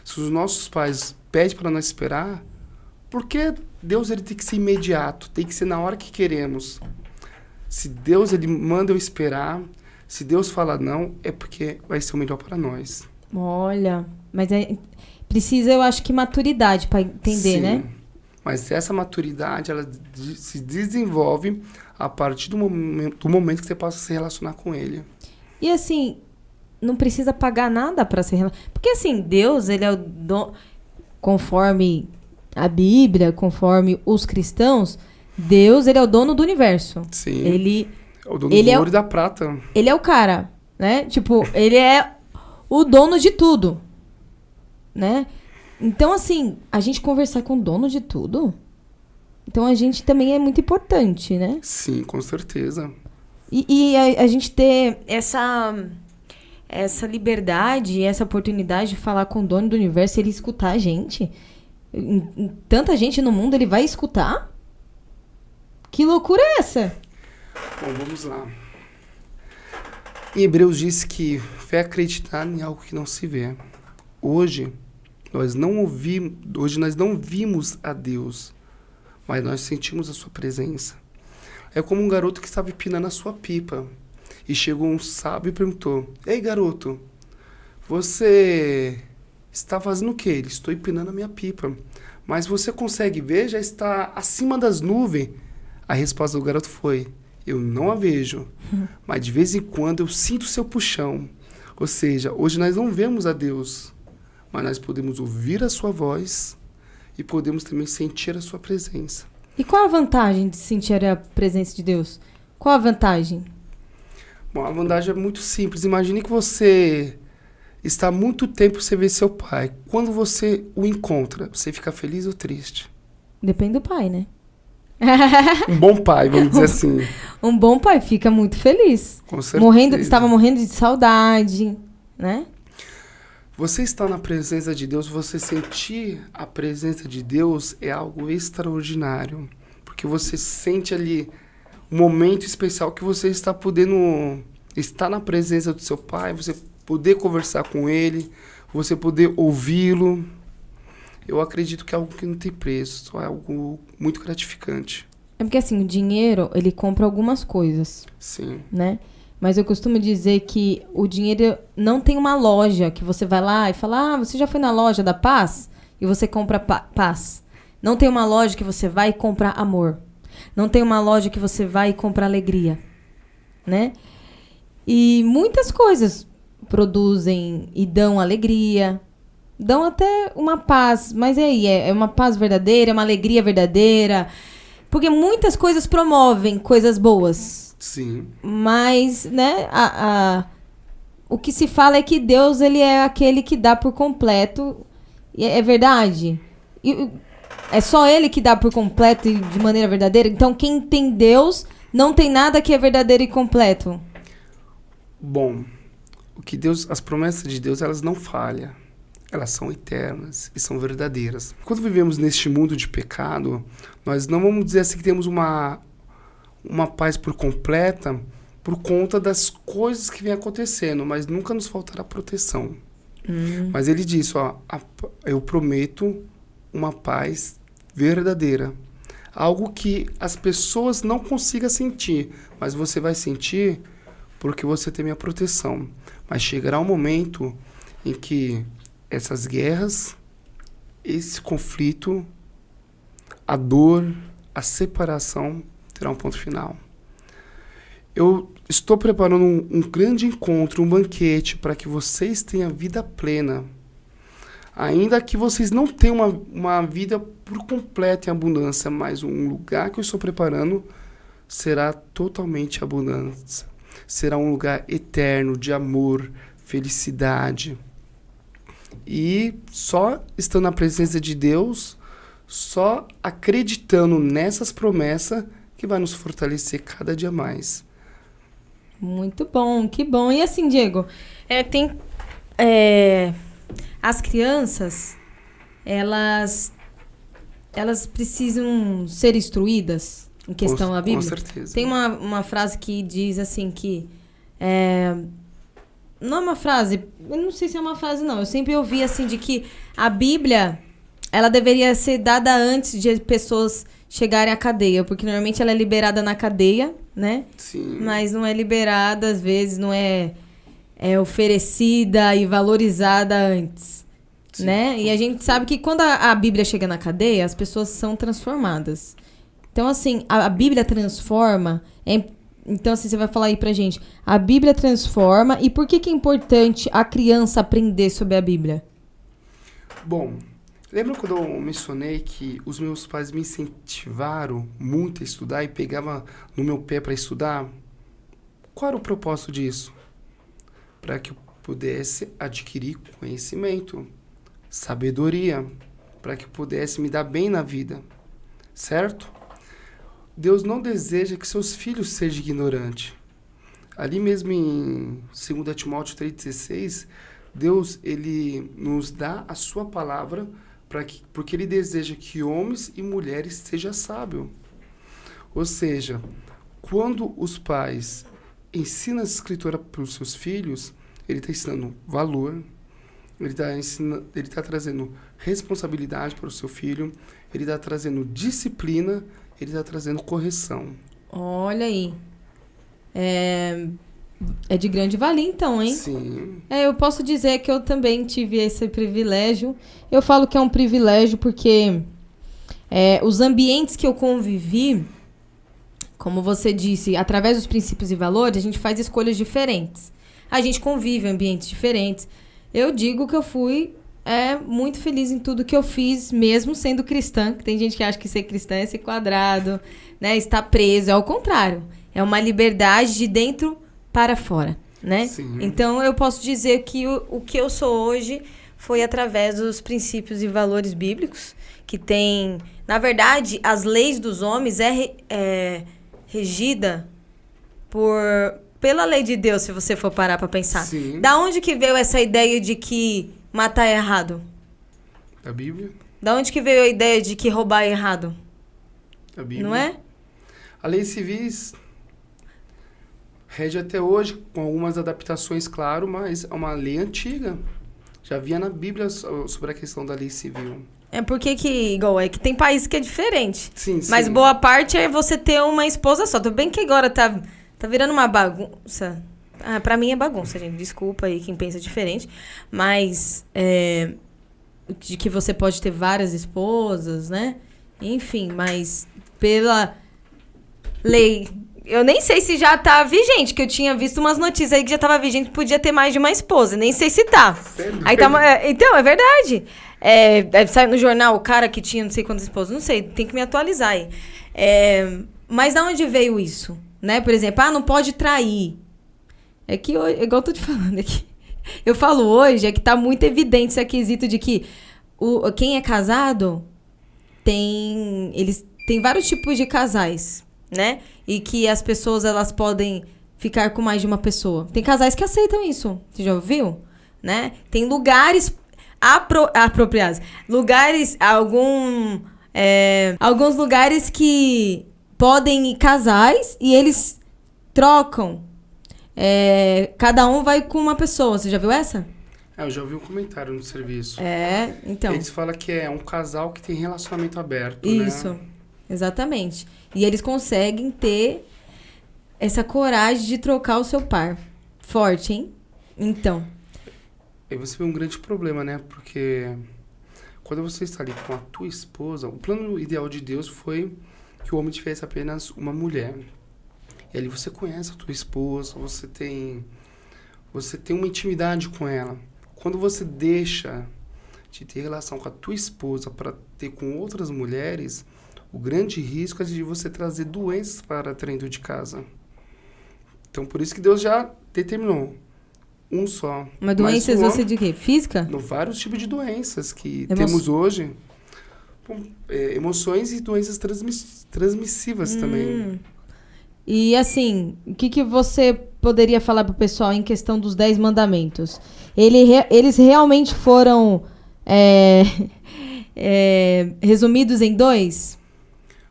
se os nossos pais pedem para nós esperar, porque Deus ele tem que ser imediato, tem que ser na hora que queremos. Se Deus ele manda eu esperar, se Deus fala não, é porque vai ser o melhor para nós. Olha, mas precisa, eu acho que maturidade para entender, Sim, né? mas essa maturidade ela se desenvolve a partir do momento que você possa se relacionar com Ele. E assim, não precisa pagar nada para se relacionar. Porque assim, Deus, ele é o dono, conforme a Bíblia, conforme os cristãos, Deus, ele é o dono do universo. Sim. Ele é o dono do ouro e da prata. Ele é o cara, né? Tipo, ele é o dono de tudo, né? Então, assim, a gente conversar com o dono de tudo, então a gente também é muito importante, né? Sim, com certeza. E a gente ter essa liberdade, essa oportunidade de falar com o dono do universo, ele escutar a gente. Tanta gente no mundo, ele vai escutar? Que loucura é essa? Bom, vamos lá. Em Hebreus diz que fé é acreditar em algo que não se vê. Hoje nós não vimos a Deus, mas nós sentimos a sua presença. É como um garoto que estava empinando a sua pipa. E chegou um sábio e perguntou, ei garoto, você está fazendo o quê? Ele, estou empinando a minha pipa. Mas você consegue ver? Já está acima das nuvens. A resposta do garoto foi, eu não a vejo, mas de vez em quando eu sinto o seu puxão. Ou seja, hoje nós não vemos a Deus, mas nós podemos ouvir a sua voz e podemos também sentir a sua presença. E qual a vantagem de sentir a presença de Deus? Qual a vantagem? Bom, a vantagem é muito simples. Imagine que você está há muito tempo sem ver seu pai. Quando você o encontra, você fica feliz ou triste? Depende do pai, né? Um bom pai, vamos dizer assim. Um bom pai fica muito feliz. Com certeza. Estava morrendo de saudade, né? Você estar na presença de Deus, você sentir a presença de Deus é algo extraordinário. Porque você sente ali um momento especial que você está podendo estar na presença do seu pai, você poder conversar com ele, você poder ouvi-lo. Eu acredito que é algo que não tem preço, é algo muito gratificante. É porque assim, o dinheiro, ele compra algumas coisas. Sim. Né? Mas eu costumo dizer que o dinheiro não tem uma loja que você vai lá e fala, você já foi na loja da paz? E você compra paz. Não tem uma loja que você vai e compra amor. Não tem uma loja que você vai e compra alegria. né? E muitas coisas produzem e dão alegria, dão até uma paz. Mas e aí, é uma paz verdadeira, é uma alegria verdadeira? Porque muitas coisas promovem coisas boas. Sim. Mas, né, o que se fala é que Deus, ele é aquele que dá por completo. E é verdade? É só ele que dá por completo e de maneira verdadeira? Então, quem tem Deus, não tem nada que é verdadeiro e completo. Bom, as promessas de Deus, elas não falham. Elas são eternas e são verdadeiras. Quando vivemos neste mundo de pecado, nós não vamos dizer assim que temos uma paz por completa por conta das coisas que vêm acontecendo, mas nunca nos faltará proteção. Mas ele disse, eu prometo uma paz verdadeira. Algo que as pessoas não consigam sentir, mas você vai sentir porque você tem minha proteção. Mas chegará um momento em que essas guerras, esse conflito, a dor, a separação terá um ponto final. Eu estou preparando um grande encontro, um banquete para que vocês tenham vida plena. Ainda que vocês não tenham uma vida por completo em abundância, mas um lugar que eu estou preparando será totalmente abundante. Será um lugar eterno de amor, felicidade. E só estando na presença de Deus, só acreditando nessas promessas, que vai nos fortalecer cada dia mais. Muito bom, que bom. E assim, Diego, as crianças, elas precisam ser instruídas em questão da Bíblia? Com certeza. Tem uma frase que diz assim que... não é uma frase, eu não sei se é uma frase não, eu sempre ouvi assim de que a Bíblia, ela deveria ser dada antes de pessoas chegarem à cadeia, porque normalmente ela é liberada na cadeia, né? Sim. Mas não é liberada, às vezes não é oferecida e valorizada antes, Sim. né? E a gente sabe que quando a Bíblia chega na cadeia, as pessoas são transformadas. Então, assim, a Bíblia transforma. Então, assim, você vai falar aí pra gente. A Bíblia transforma. E por que é importante a criança aprender sobre a Bíblia? Bom, lembra quando eu mencionei que os meus pais me incentivaram muito a estudar e pegavam no meu pé para estudar? Qual era o propósito disso? Para que eu pudesse adquirir conhecimento, sabedoria, para que eu pudesse me dar bem na vida, certo? Deus não deseja que seus filhos sejam ignorantes. Ali mesmo em 2 Timóteo 3,16, Deus ele nos dá a sua palavra porque ele deseja que homens e mulheres sejam sábios. Ou seja, quando os pais ensinam a escritura para os seus filhos, ele está ensinando valor, ele está trazendo responsabilidade para o seu filho, ele está trazendo disciplina, ele está trazendo correção. Olha aí. É de grande valia, então, hein? Sim. Eu posso dizer que eu também tive esse privilégio. Eu falo que é um privilégio porque os ambientes que eu convivi, como você disse, através dos princípios e valores, a gente faz escolhas diferentes. A gente convive em ambientes diferentes. Eu digo que eu fui muito feliz em tudo que eu fiz, mesmo sendo cristã, que tem gente que acha que ser cristã é ser quadrado, né? Estar preso. É ao contrário. É uma liberdade de dentro para fora, né? Sim. Então, eu posso dizer que o que eu sou hoje foi através dos princípios e valores bíblicos, que tem... Na verdade, as leis dos homens é regida pela lei de Deus, se você for parar para pensar. Sim. Da onde que veio essa ideia de que matar é errado? Da Bíblia. Da onde que veio a ideia de que roubar é errado? Da Bíblia. Não é? A lei civis rege até hoje, com algumas adaptações, claro, mas é uma lei antiga. Já havia na Bíblia sobre a questão da lei civil. É porque que tem país que é diferente. Sim, sim. Mas boa parte é você ter uma esposa só. Tudo bem que agora tá virando uma bagunça. Pra mim é bagunça, gente. Desculpa aí quem pensa diferente. Mas de que você pode ter várias esposas, né? Enfim, mas pela lei Eu nem sei se já tá vigente, que eu tinha visto umas notícias aí que já tava vigente, podia ter mais de uma esposa. Nem sei se tá. Sério? Aí tá então, é verdade. Sai no jornal o cara que tinha não sei quantas esposas. Não sei, tem que me atualizar aí. Mas da onde veio isso? Né? Por exemplo, não pode trair. É que, igual eu tô te falando aqui. Eu falo hoje, é que tá muito evidente esse aquisito de que quem é casado eles têm vários tipos de casais, né? E que as pessoas, elas podem ficar com mais de uma pessoa. Tem casais que aceitam isso. Você já ouviu? Né? Tem lugares apropriados. Alguns lugares que podem ir casais e eles trocam. Cada um vai com uma pessoa. Você já viu essa? Eu já ouvi um comentário no serviço. Então. Eles falam que é um casal que tem relacionamento aberto, Isso, né? Exatamente. E eles conseguem ter essa coragem de trocar o seu par. Forte, hein? Então. Aí você vê um grande problema, né? Porque quando você está ali com a tua esposa, o plano ideal de Deus foi que o homem tivesse apenas uma mulher. E ali você conhece a tua esposa, você tem uma intimidade com ela. Quando você deixa de ter relação com a tua esposa para ter com outras mulheres, o grande risco é de você trazer doenças para dentro de casa. Então, por isso que Deus já determinou um só. Mas doenças você de quê? Física? Vários tipos de doenças que temos hoje. Emoções e doenças transmissivas também. E assim, o que você poderia falar pro pessoal em questão dos 10 mandamentos? Eles realmente foram resumidos em 2?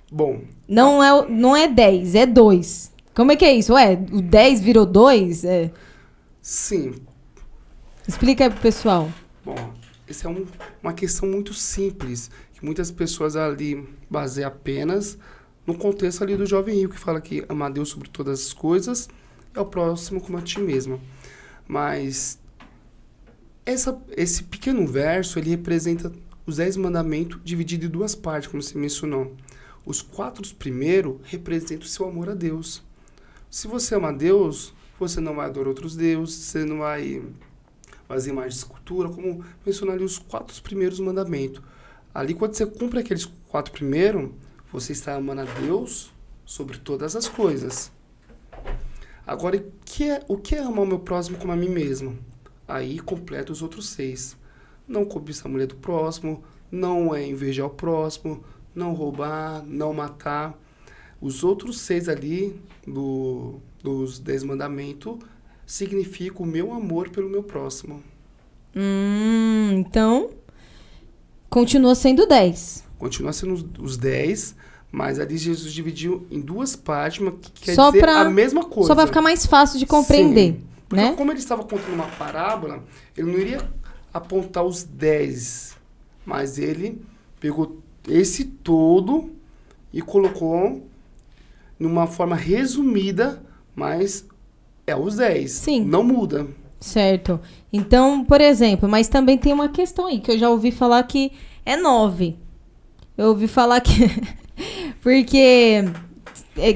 Bom. Não é 10, é 2. Como é que é isso? O 10 virou 2? Sim. Explica aí pro pessoal. Bom, essa é uma questão muito simples, que muitas pessoas ali baseiam apenas no contexto ali do jovem rico, que fala que ama a Deus sobre todas as coisas e ao próximo como a ti mesmo. Mas esse pequeno verso, ele representa os 10 mandamentos divididos em 2 partes, como você mencionou. Os 4 primeiros representam o seu amor a Deus. Se você ama a Deus, você não vai adorar outros deuses, você não vai fazer mais de escultura, como mencionar ali os 4 primeiros mandamentos. Ali, quando você cumpre aqueles 4 primeiros, você está amando a Deus sobre todas as coisas. Agora, o que é amar o meu próximo como a mim mesmo? Aí completa os outros 6. Não cobiçar a mulher do próximo, não invejar o próximo, não roubar, não matar. Os outros 6 ali dos 10 mandamentos significam o meu amor pelo meu próximo. Então, continua sendo 10. Continua sendo os 10, mas ali Jesus dividiu em 2 partes, mas que quer dizer a mesma coisa. Só para ficar mais fácil de compreender. Sim, porque né? Como ele estava contando uma parábola, ele não iria apontar os 10, mas ele pegou esse todo e colocou numa forma resumida, mas é os 10. Sim. Não muda. Certo. Então, por exemplo, mas também tem uma questão aí, que eu já ouvi falar que é 9. Eu ouvi falar que... Porque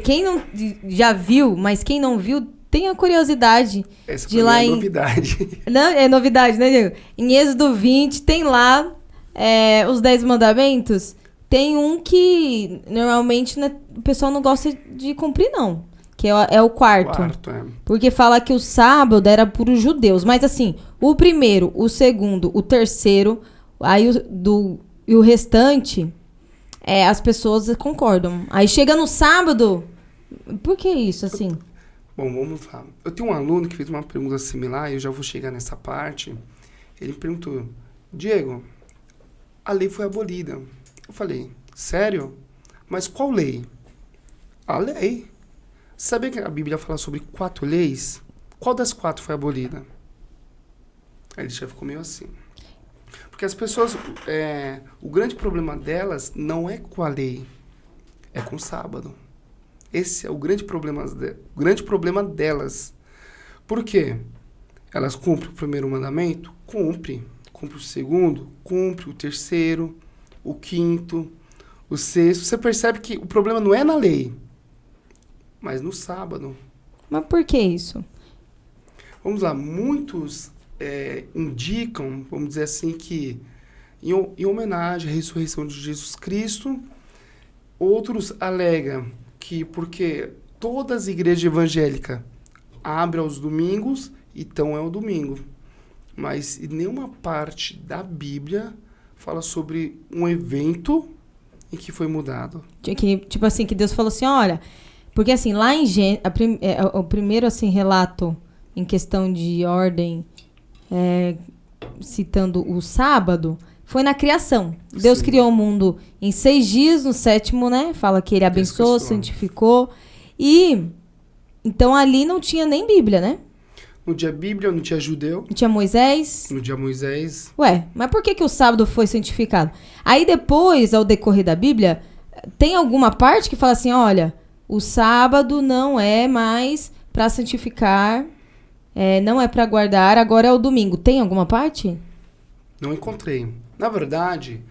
quem não já viu, mas quem não viu, tem a curiosidade Essa de ir lá em... novidade. Não, é novidade, né, Diego? Em Êxodo 20, tem lá os 10 mandamentos. Tem um que normalmente, né, o pessoal não gosta de cumprir, não. Que é o quarto. Porque fala que o sábado era para os judeus. Mas assim, o primeiro, o segundo, o terceiro, aí e o restante, as pessoas concordam. Aí chega no sábado, por que isso, assim? Bom, vamos lá. Eu tenho um aluno que fez uma pergunta similar, e eu já vou chegar nessa parte. Ele me perguntou, Diego, a lei foi abolida. Eu falei, sério? Mas qual lei? A lei. Sabia que a Bíblia fala sobre 4 leis? Qual das 4 foi abolida? Aí ele já ficou meio assim. Porque as pessoas, o grande problema delas não é com a lei, é com o sábado. Esse é o grande problema delas. Por quê? Elas cumprem o primeiro mandamento? Cumpre. Cumpre o segundo? Cumpre o terceiro, o quinto, o sexto. Você percebe que o problema não é na lei. mas no sábado. Mas por que isso? Vamos lá, muitos indicam, vamos dizer assim, que em homenagem à ressurreição de Jesus Cristo, outros alegam que porque todas as igrejas evangélicas abrem aos domingos, então é o domingo. Mas em nenhuma parte da Bíblia fala sobre um evento em que foi mudado. Tipo assim, que Deus falou assim, olha... Porque assim, lá em o primeiro assim, relato em questão de ordem, citando o sábado, foi na criação. Deus Sim. criou o mundo em 6 dias, no 7º, né? Fala que ele abençoou, santificou. E, então ali não tinha nem Bíblia, né? No dia Bíblia, no dia judeu. Não tinha Moisés. No dia Moisés. Ué, mas por que o sábado foi santificado? Aí depois, ao decorrer da Bíblia, tem alguma parte que fala assim, olha... O sábado não é mais para santificar, não é para guardar, agora é o domingo. Tem alguma parte? Não encontrei. Na verdade,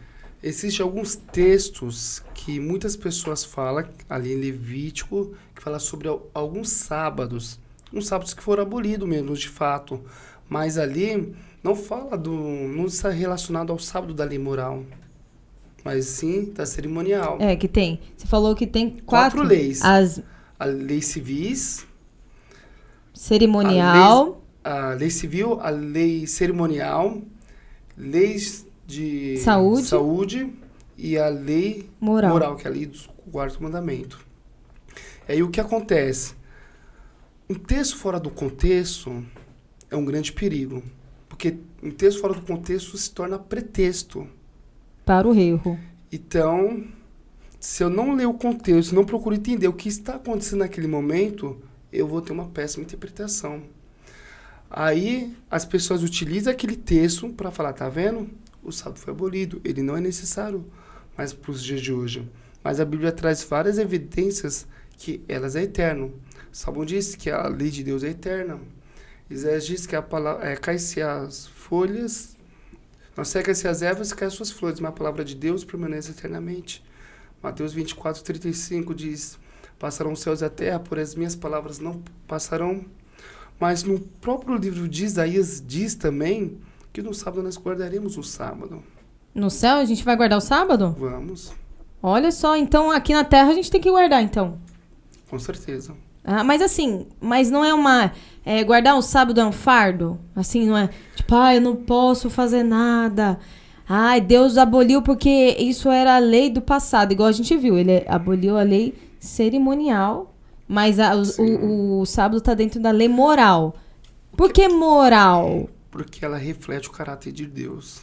existem alguns textos que muitas pessoas falam, ali em Levítico, que fala sobre alguns sábados. Uns sábados que foram abolidos mesmo, de fato. Mas ali não fala não está relacionado ao sábado da lei moral. Mas sim da cerimonial. Que tem. Você falou que tem 4 leis. A lei civis. Cerimonial. A lei civil, a lei cerimonial, leis de saúde e a lei moral, que é a lei do 4º mandamento. Aí o que acontece? Um texto fora do contexto é um grande perigo. Porque um texto fora do contexto se torna pretexto. Para o erro. Então, se eu não ler o contexto, não procuro entender o que está acontecendo naquele momento, eu vou ter uma péssima interpretação. Aí, as pessoas utilizam aquele texto para falar, tá vendo? O sábado foi abolido, ele não é necessário mais para os dias de hoje. Mas a Bíblia traz várias evidências que elas é eterno. Salmo diz que a lei de Deus é eterna. Isaías diz que a palavra cai-se as folhas... Não seca-se as ervas e caem as suas flores, mas a palavra de Deus permanece eternamente. Mateus 24:35 diz, passarão os céus e a terra, porém as minhas palavras não passarão. Mas no próprio livro de Isaías diz também que no sábado nós guardaremos o sábado. No céu a gente vai guardar o sábado? Vamos. Olha só, então aqui na terra a gente tem que guardar, então. Com certeza. Ah, mas assim, não é uma... guardar o sábado é um fardo? Assim, não é... Tipo, eu não posso fazer nada. Ai, Deus aboliu porque isso era a lei do passado. Igual a gente viu, ele aboliu a lei cerimonial, mas o sábado está dentro da lei moral. Por que moral? Porque ela reflete o caráter de Deus.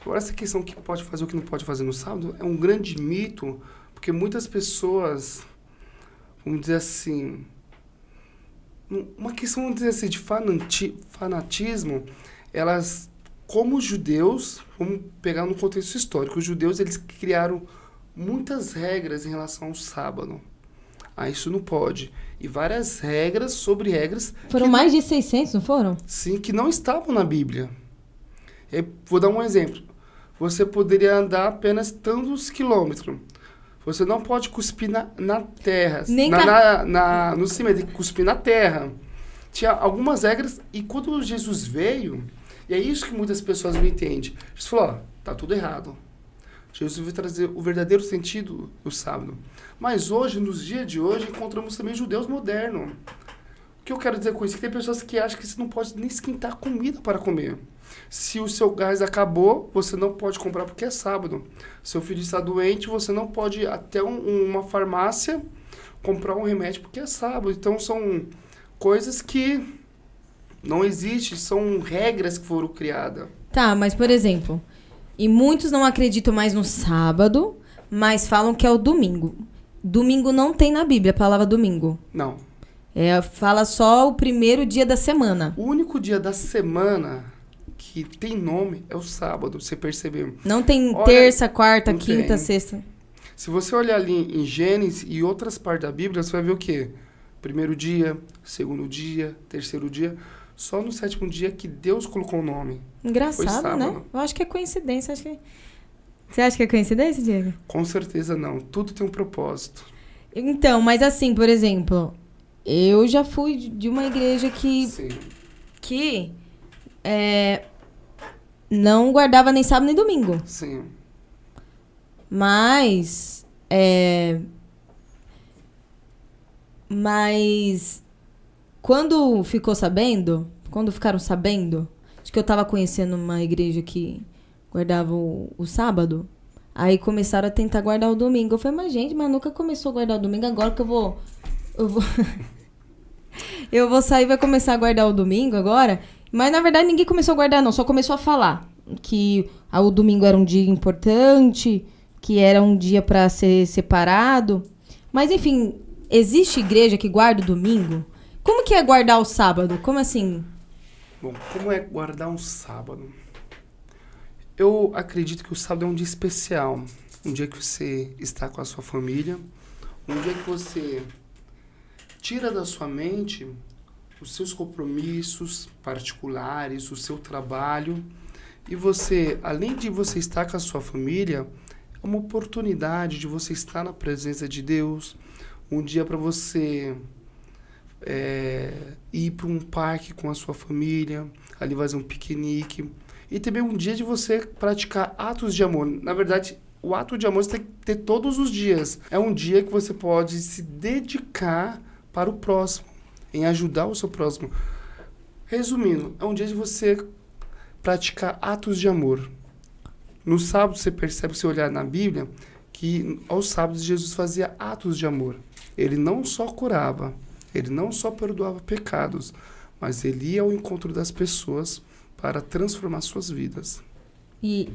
Agora, essa questão que pode fazer o que não pode fazer no sábado é um grande mito, porque muitas pessoas, vamos dizer assim... Uma questão, vamos dizer assim, de fanatismo, elas, como judeus, vamos pegar no contexto histórico, os judeus eles criaram muitas regras em relação ao sábado. Isso não pode. E várias regras sobre regras... Foram mais de 600, não foram? Sim, que não estavam na Bíblia. Vou dar um exemplo. Você poderia andar apenas tantos quilômetros. Você não pode cuspir na terra. No cimento, tem que cuspir na terra. Tinha algumas regras, e quando Jesus veio, e é isso que muitas pessoas não entendem. Jesus falou, tá tudo errado. Jesus veio trazer o verdadeiro sentido do sábado. Mas hoje, nos dias de hoje, encontramos também judeus modernos. O que eu quero dizer com isso? Que tem pessoas que acham que você não pode nem esquentar comida para comer. Se o seu gás acabou, você não pode comprar porque é sábado. Seu filho está doente, você não pode ir até uma farmácia comprar um remédio porque é sábado. Então, são coisas que não existem, são regras que foram criadas. Tá, mas por exemplo, e muitos não acreditam mais no sábado, mas falam que é o domingo. Domingo não tem na Bíblia a palavra domingo. Não. Fala só o primeiro dia da semana. O único dia da semana que tem nome é o sábado, você percebeu? Não tem terça, quarta, quinta, sexta. Se você olhar ali em Gênesis e outras partes da Bíblia, você vai ver o quê? Primeiro dia, segundo dia, terceiro dia. Só no 7º dia que Deus colocou o nome. Engraçado, né? Eu acho que é coincidência. Você acha que é coincidência, Diego? Com certeza não. Tudo tem um propósito. Então, mas assim, por exemplo, eu já fui de uma igreja Sim. que não guardava nem sábado nem domingo. Sim. Mas quando ficaram sabendo de que eu tava conhecendo uma igreja que guardava o sábado, aí começaram a tentar guardar o domingo. Eu falei, mas gente, mas nunca começou a guardar o domingo, agora que eu vou eu vou sair e vai começar a guardar o domingo agora. Mas na verdade ninguém começou a guardar não, só começou a falar que o domingo era um dia importante, que era um dia para ser separado. Mas enfim, existe igreja que guarda o domingo? Como que é guardar o sábado? Como assim? Bom, como é guardar um sábado? Eu acredito que o sábado é um dia especial. Um dia que você está com a sua família. Um dia que você tira da sua mente os seus compromissos particulares, o seu trabalho. E você, além de você estar com a sua família, é uma oportunidade de você estar na presença de Deus. Um dia para você ir para um parque com a sua família, ali fazer um piquenique. E também um dia de você praticar atos de amor. Na verdade, o ato de amor você tem que ter todos os dias. É um dia que você pode se dedicar para o próximo, em ajudar o seu próximo. Resumindo, é um dia de você praticar atos de amor. No sábado, você percebe, se olhar na Bíblia, que aos sábados Jesus fazia atos de amor. Ele não só curava, ele não só perdoava pecados, mas ele ia ao encontro das pessoas para transformar suas vidas. E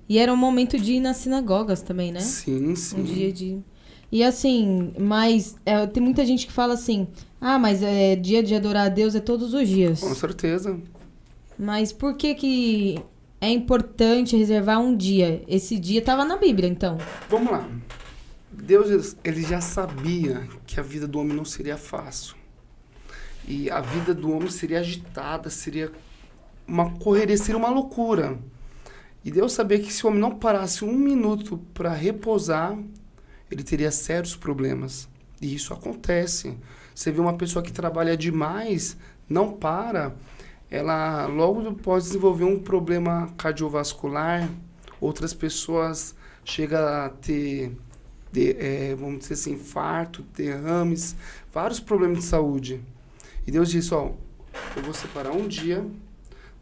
era um momento de ir nas sinagogas também, né? Sim, sim. Um dia de... E assim, mas tem muita gente que fala assim, mas dia de adorar a Deus é todos os dias. Com certeza. Mas por que é importante reservar um dia? Esse dia estava na Bíblia, então. Vamos lá. Deus, ele já sabia que a vida do homem não seria fácil. E a vida do homem seria agitada, seria uma correria, seria uma loucura. E Deus sabia que se o homem não parasse um minuto para repousar, ele teria sérios problemas. E isso acontece. Você vê uma pessoa que trabalha demais, não para, ela logo pode desenvolver um problema cardiovascular. Outras pessoas chegam a ter, vamos dizer assim, infarto, derrames, vários problemas de saúde. E Deus disse, eu vou separar um dia,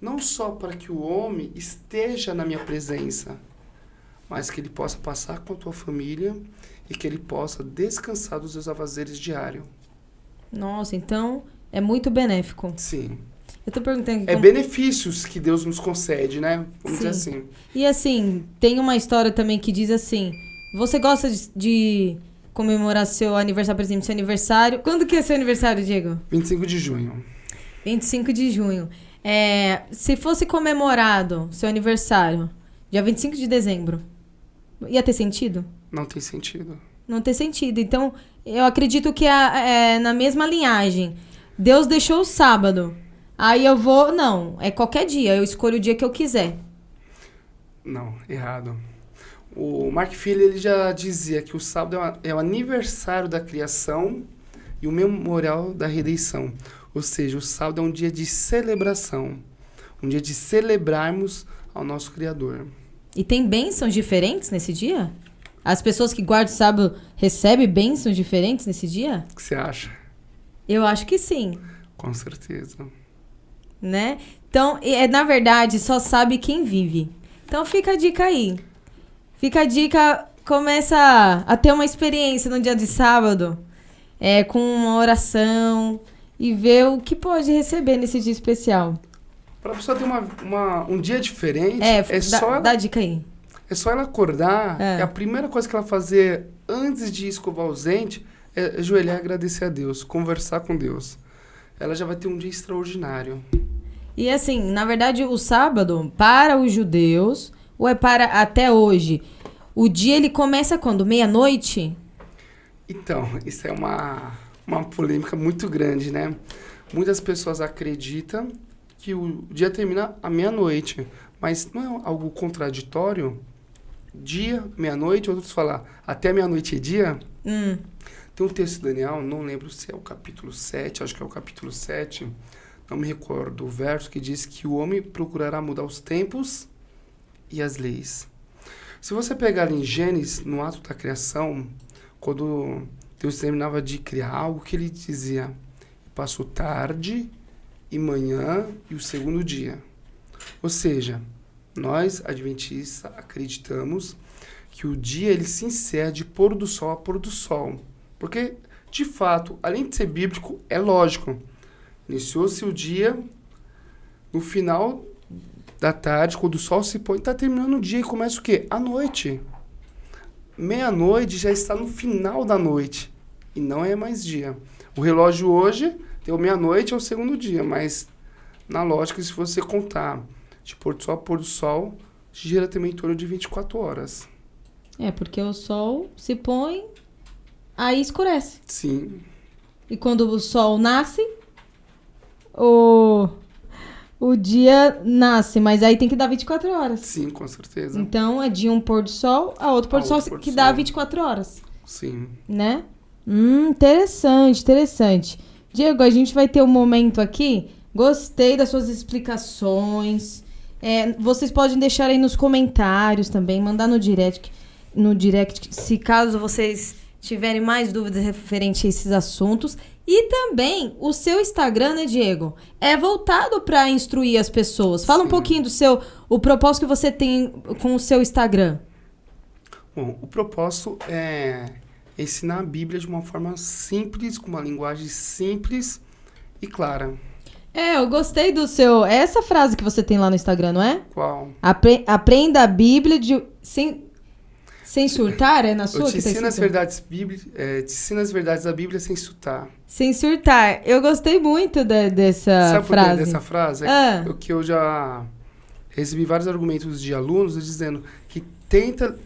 não só para que o homem esteja na minha presença, mas que ele possa passar com a tua família e que ele possa descansar dos seus afazeres diários. Nossa, então é muito benéfico. Sim. Eu tô perguntando... benefícios que Deus nos concede, né? Vamos dizer assim. E assim, tem uma história também que diz assim, você gosta de comemorar seu aniversário, por exemplo, seu aniversário... Quando que é seu aniversário, Diego? 25 de junho. 25 de junho. Se fosse comemorado seu aniversário, dia 25 de dezembro, ia ter sentido? Não tem sentido. Não tem sentido. Então, eu acredito que na mesma linhagem. Deus deixou o sábado. Aí eu vou... Não, é qualquer dia. Eu escolho o dia que eu quiser. Não, errado. O Mark Philly, ele já dizia que o sábado é o aniversário da criação e o memorial da redenção. Ou seja, o sábado é um dia de celebração. Um dia de celebrarmos ao nosso Criador. E tem bênçãos diferentes nesse dia? As pessoas que guardam o sábado recebem bênçãos diferentes nesse dia? O que você acha? Eu acho que sim. Com certeza. Né? Então, na verdade, só sabe quem vive. Então, fica a dica aí. Fica a dica, começa a ter uma experiência no dia de sábado, com uma oração e ver o que pode receber nesse dia especial. Para a pessoa ter um dia diferente, dá dica aí. É só ela acordar, a primeira coisa que ela fazer antes de escovar os dentes é ajoelhar e agradecer a Deus, conversar com Deus. Ela já vai ter um dia extraordinário. E assim, na verdade, o sábado, para os judeus, ou é para até hoje, o dia ele começa quando? Meia-noite? Então, isso é uma polêmica muito grande, né? Muitas pessoas acreditam que o dia termina à meia-noite, mas não é algo contraditório? dia, meia-noite, outros falam até meia-noite é dia. Tem um texto de Daniel, não lembro se é o capítulo 7, acho que é o capítulo 7, não me recordo o verso, que diz que o homem procurará mudar os tempos e as leis. Se você pegar ali em Gênesis, no ato da criação, quando Deus terminava de criar algo, que ele dizia, passou tarde e manhã e o segundo dia. Ou seja, nós, adventistas, acreditamos que o dia ele se encerra de pôr do sol a pôr do sol. Porque, de fato, além de ser bíblico, é lógico. Iniciou-se o dia, no final da tarde, quando o sol se põe, está terminando o dia e começa o quê? A noite. Meia-noite já está no final da noite e não é mais dia. O relógio hoje deu meia-noite, é o segundo dia, mas na lógica, se você contar de pôr do sol a pôr do sol, gira também em torno de 24 horas. Porque o sol se põe, aí escurece. Sim. E quando o sol nasce, o dia nasce, mas aí tem que dar 24 horas. Sim, com certeza. Então, é de um pôr do sol a outro pôr do sol que dá 24 horas. Sim. Né? Interessante, interessante. Diego, a gente vai ter um momento aqui. Gostei das suas explicações. Vocês podem deixar aí nos comentários também, mandar no direct, se caso vocês tiverem mais dúvidas referente a esses assuntos. E também o seu Instagram, né, Diego? É voltado para instruir as pessoas. Fala um pouquinho o propósito que você tem com o seu Instagram. Bom, o propósito é ensinar a Bíblia de uma forma simples, com uma linguagem simples e clara. Eu gostei do seu... Essa frase que você tem lá no Instagram, não é? Qual? Aprenda a Bíblia sem surtar, é na sua? Eu te ensino as verdades bíblicas, te ensino as verdades da Bíblia sem surtar. Sem surtar. Eu gostei muito dessa frase. Sabe por que dessa frase? Que eu já recebi vários argumentos de alunos dizendo que tenta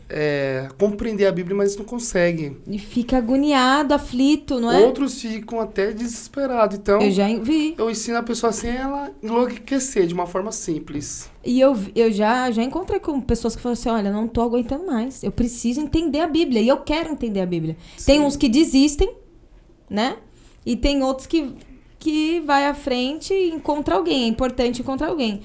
compreender a Bíblia, mas não consegue. E fica agoniado, aflito, não é? Outros ficam até desesperados. Então, eu já vi. Eu ensino a pessoa sem ela enlouquecer, de uma forma simples. E eu já encontrei com pessoas que falam assim, olha, não tô aguentando mais. Eu preciso entender a Bíblia. E eu quero entender a Bíblia. Sim. Tem uns que desistem, né? E tem outros que vai à frente e encontra alguém. É importante encontrar alguém.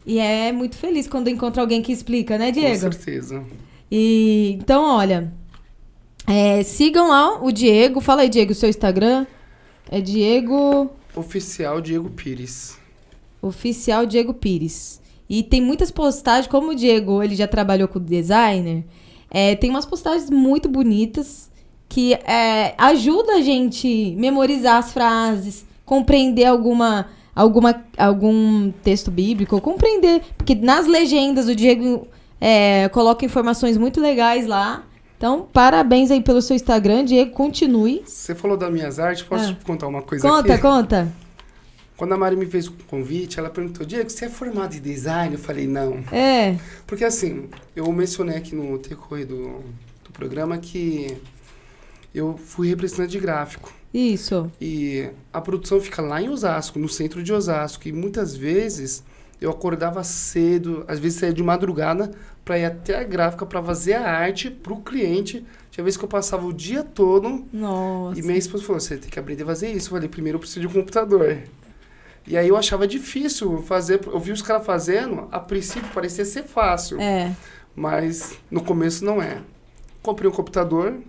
E é muito feliz quando encontra alguém que explica, né, Diego? Com certeza. Então, olha, sigam lá o Diego. Fala aí, Diego, o seu Instagram. É Diego... Oficial Diego Pires. Oficial Diego Pires. E tem muitas postagens, como o Diego, ele já trabalhou com designer, tem umas postagens muito bonitas que ajuda a gente memorizar as frases, compreender algum texto bíblico, compreender, porque nas legendas o Diego coloca informações muito legais lá. Então, parabéns aí pelo seu Instagram, Diego, continue. Você falou das minhas artes, posso te contar uma coisa aqui? Conta. Quando a Mari me fez o convite, ela perguntou, Diego, você é formado em design? Eu falei, não. Porque assim, eu mencionei aqui no decorrer do programa que eu fui representante de gráfico. Isso. E a produção fica lá em Osasco, no centro de Osasco. E muitas vezes eu acordava cedo, às vezes saía de madrugada para ir até a gráfica para fazer a arte para o cliente. Tinha vezes que eu passava o dia todo. Nossa. E minha esposa falou, você tem que aprender a fazer isso. Eu falei, primeiro eu preciso de um computador. E aí eu achava difícil fazer, eu vi os caras fazendo, a princípio parecia ser fácil. Mas no começo não é. Comprei um computador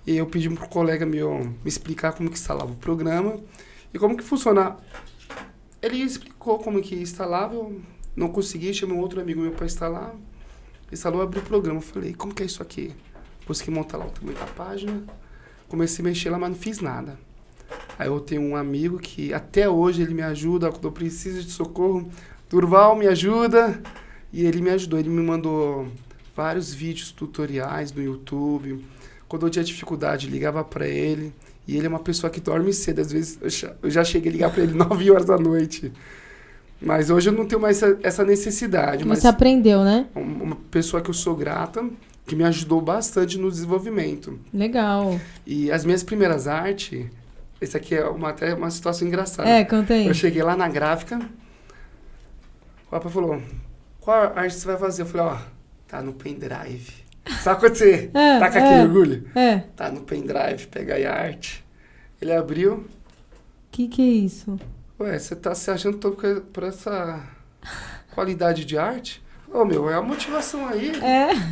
e eu pedi para um colega meu me explicar como que instalava o programa e como que funciona. Ele explicou como que instalava, eu não consegui, chamei um outro amigo meu para instalar. Instalou, abriu o programa, eu falei, como que é isso aqui? Consegui montar lá o tamanho da página, comecei a mexer lá, mas não fiz nada. Aí eu tenho um amigo que até hoje ele me ajuda quando eu preciso de socorro. Durval me ajuda. E ele me ajudou. Ele me mandou vários vídeos tutoriais no YouTube. Quando eu tinha dificuldade, ligava para ele. E ele é uma pessoa que dorme cedo. Às vezes eu já cheguei a ligar para ele 9 horas da noite. Mas hoje eu não tenho mais essa necessidade. Mas você aprendeu, né? Uma pessoa que eu sou grata, que me ajudou bastante no desenvolvimento. Legal. E as minhas primeiras artes... Esse aqui é até uma situação engraçada. Conta aí. Eu cheguei lá na gráfica, o papai falou, qual arte você vai fazer? Eu falei, Tá no pendrive. Sabe quando você tá com aquele orgulho? Tá no pendrive, pega aí a arte. Ele abriu. Que é isso? Ué, você tá se achando todo por essa qualidade de arte? Ô, meu, é a motivação aí.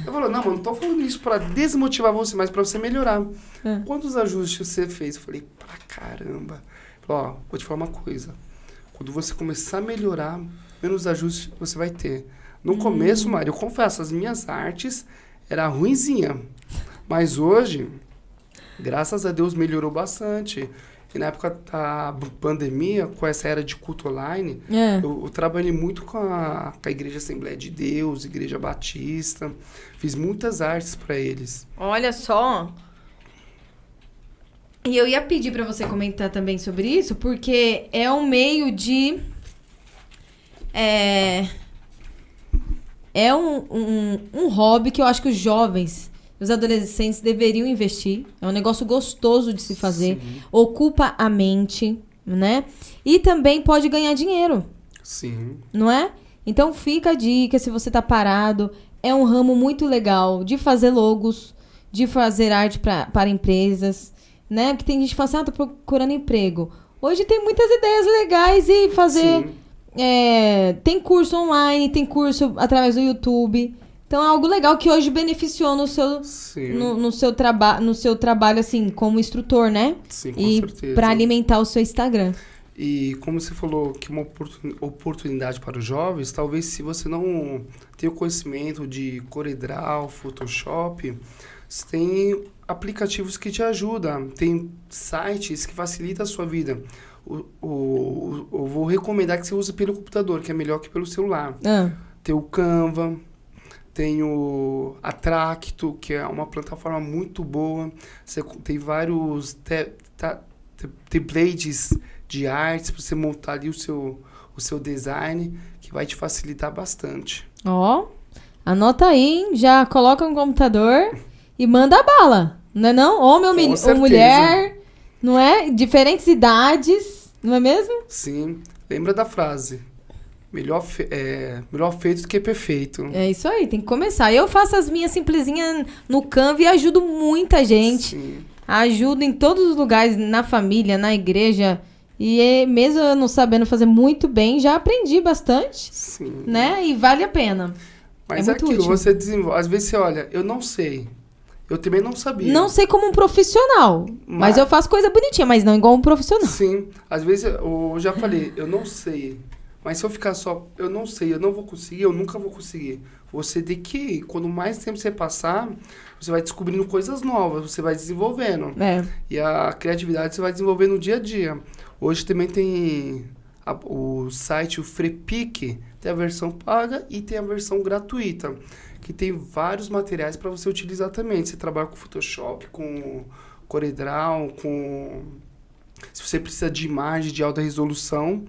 Eu falo, não, mano, não tô falando isso pra desmotivar você, mas pra você melhorar. Quantos ajustes você fez? Eu falei, pra caramba. Falei, ó, vou te falar uma coisa. Quando você começar a melhorar, menos ajustes você vai ter. No começo, Mário, eu confesso, as minhas artes eram ruinzinha. Mas hoje, graças a Deus, melhorou bastante. E na época da pandemia, com essa era de culto online, eu trabalhei muito com a Igreja Assembleia de Deus, Igreja Batista. Fiz muitas artes para eles. Olha só. E eu ia pedir para você comentar também sobre isso, porque é um meio de... É um hobby que eu acho que os jovens... Os adolescentes deveriam investir. É um negócio gostoso de se fazer. Sim. Ocupa a mente, né? E também pode ganhar dinheiro. Sim. Não é? Então fica a dica, se você tá parado. É um ramo muito legal de fazer logos, de fazer arte para empresas, né? Porque tem gente que fala assim, tô procurando emprego. Hoje tem muitas ideias legais e fazer... tem curso online, tem curso através do YouTube... Então é algo legal que hoje beneficiou no seu trabalho, assim, como instrutor, né? Sim, com certeza. E para alimentar o seu Instagram. E como você falou que uma oportunidade para os jovens, talvez se você não tem o conhecimento de CorelDRAW, Photoshop, você tem aplicativos que te ajudam, tem sites que facilitam a sua vida. Eu vou recomendar que você use pelo computador, que é melhor que pelo celular. Tem o Canva... Tem o Atracto, que é uma plataforma muito boa. Você tem vários templates de artes para você montar ali o seu design, que vai te facilitar bastante. Anota aí, hein? Já coloca no computador e manda a bala. Não é não? Homem ou mulher, não é? Diferentes idades, não é mesmo? Sim. Lembra da frase? Melhor feito do que perfeito. É isso aí, tem que começar. Eu faço as minhas simplesinhas no Canva e ajudo muita gente. Sim. Ajudo em todos os lugares, na família, na igreja. E mesmo eu não sabendo fazer muito bem, já aprendi bastante. Sim. Né? E vale a pena. Mas é aquilo, útil. Você desenvolve. Às vezes você olha, eu não sei. Eu também não sabia. Não sei como um profissional. Mas eu faço coisa bonitinha, mas não igual um profissional. Sim. Às vezes eu já falei, eu não sei. Mas se eu ficar só, eu não sei, eu não vou conseguir, eu nunca vou conseguir. Você tem que, quando mais tempo você passar, você vai descobrindo coisas novas, você vai desenvolvendo. E a criatividade você vai desenvolvendo no dia a dia. Hoje também tem o site, o Freepik, tem a versão paga e tem a versão gratuita, que tem vários materiais para você utilizar também. Você trabalha com Photoshop, com CorelDRAW, se você precisa de imagem de alta resolução,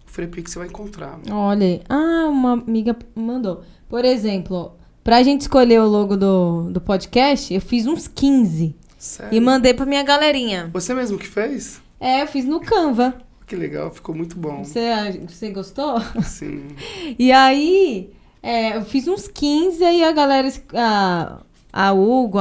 Freepik você vai encontrar. Olha aí. Uma amiga mandou. Por exemplo, pra gente escolher o logo do podcast, eu fiz uns 15. Sério? E mandei pra minha galerinha. Você mesmo que fez? Eu fiz no Canva. Que legal, ficou muito bom. Você gostou? Sim. E aí, eu fiz uns 15 e a galera, a Hugo,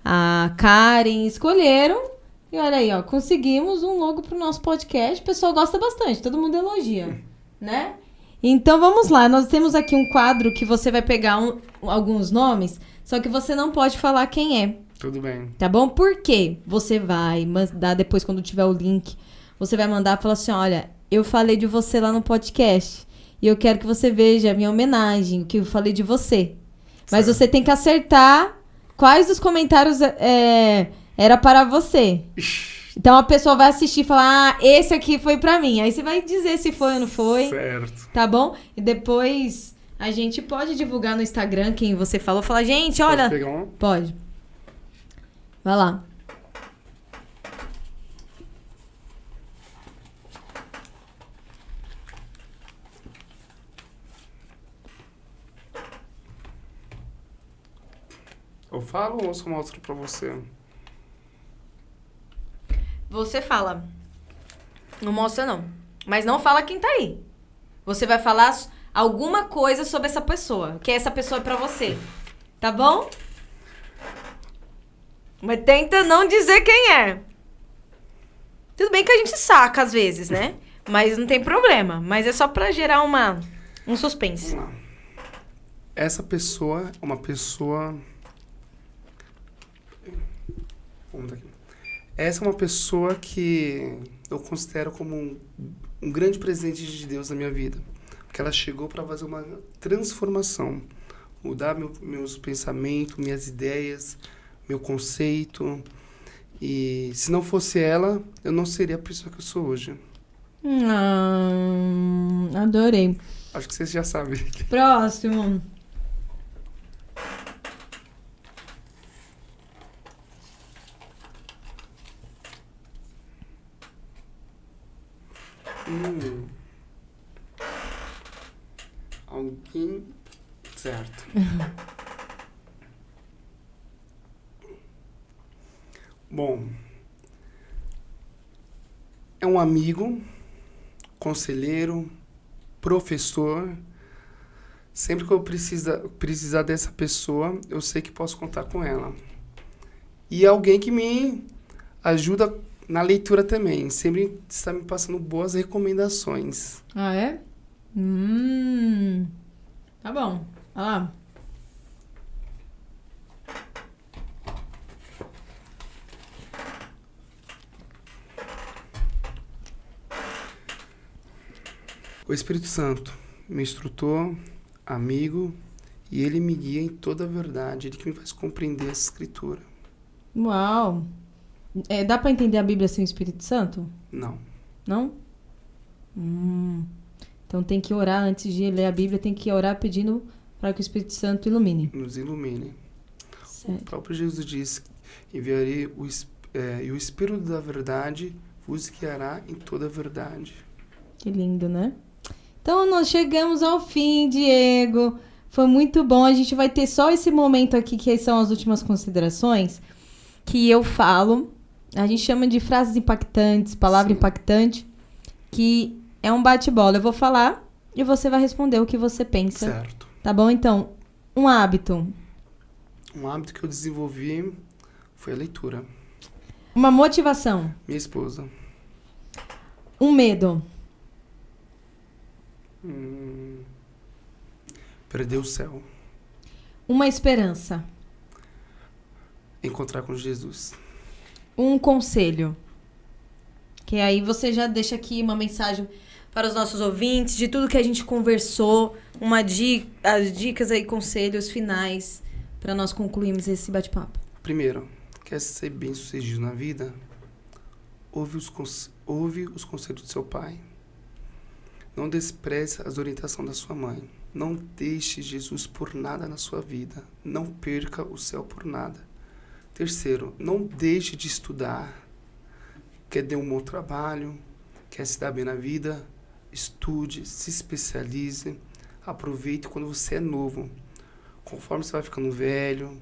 a Karen escolheram. E olha aí, conseguimos um logo pro nosso podcast. O pessoal gosta bastante, todo mundo elogia, né? Então, vamos lá. Nós temos aqui um quadro que você vai pegar alguns nomes, só que você não pode falar quem é. Tudo bem. Tá bom? Por quê? Você vai mandar depois, quando tiver o link, você vai mandar e falar assim, olha, eu falei de você lá no podcast e eu quero que você veja a minha homenagem, o que eu falei de você. Mas você tem que acertar quais dos comentários era para você. Então a pessoa vai assistir e falar, esse aqui foi pra mim. Aí você vai dizer se foi ou não foi. Certo. Tá bom? E depois a gente pode divulgar no Instagram quem você falou. Falar, gente, olha... Pode pegar um? Pode. Vai lá. Eu falo ou eu só mostro pra você? Você fala. Não mostra, não. Mas não fala quem tá aí. Você vai falar alguma coisa sobre essa pessoa, que essa pessoa é pra você. Tá bom? Mas tenta não dizer quem é. Tudo bem que a gente saca às vezes, né? Mas não tem problema. Mas é só pra gerar um suspense. Vamos lá. Essa pessoa é uma pessoa... Vamos daqui. Essa é uma pessoa que eu considero como um grande presente de Deus na minha vida. Porque ela chegou para fazer uma transformação. Mudar meus pensamentos, minhas ideias, meu conceito. E se não fosse ela, eu não seria a pessoa que eu sou hoje. Adorei. Acho que vocês já sabem. Próximo. Alguém... Certo. Bom, é um amigo, conselheiro, professor. Sempre que eu precisar dessa pessoa, eu sei que posso contar com ela. E é alguém que me ajuda na leitura também. Sempre está me passando boas recomendações. Ah, é? Tá bom. Olha lá. O Espírito Santo, meu instrutor, amigo, e ele me guia em toda a verdade. Ele que me faz compreender essa escritura. Uau. Dá pra entender a Bíblia sem o Espírito Santo? Não. Não? Então tem que orar antes de ler a Bíblia, tem que orar pedindo para que o Espírito Santo ilumine. Nos ilumine. Certo. O próprio Jesus disse: enviarei e o Espírito da verdade vos guiará em toda a verdade. Que lindo, né? Então nós chegamos ao fim, Diego. Foi muito bom. A gente vai ter só esse momento aqui, que são as últimas considerações, que eu falo. A gente chama de frases impactantes, palavra impactante, que é um bate-bola. Eu vou falar e você vai responder o que você pensa. Certo. Tá bom? Então, um hábito. Um hábito que eu desenvolvi foi a leitura. Uma motivação. Minha esposa. Um medo. Perder o céu. Uma esperança. Encontrar com Jesus. Um conselho. Que aí você já deixa aqui uma mensagem para os nossos ouvintes de tudo que a gente conversou, as dicas aí, conselhos finais para nós concluirmos esse bate-papo. Primeiro, quer ser bem-sucedido na vida? Ouve os conselhos do seu pai. Não despreze as orientações da sua mãe. Não deixe Jesus por nada na sua vida. Não perca o céu por nada. Terceiro, não deixe de estudar. Quer ter um bom trabalho? Quer se dar bem na vida? Estude, se especialize. Aproveite quando você é novo. Conforme você vai ficando velho,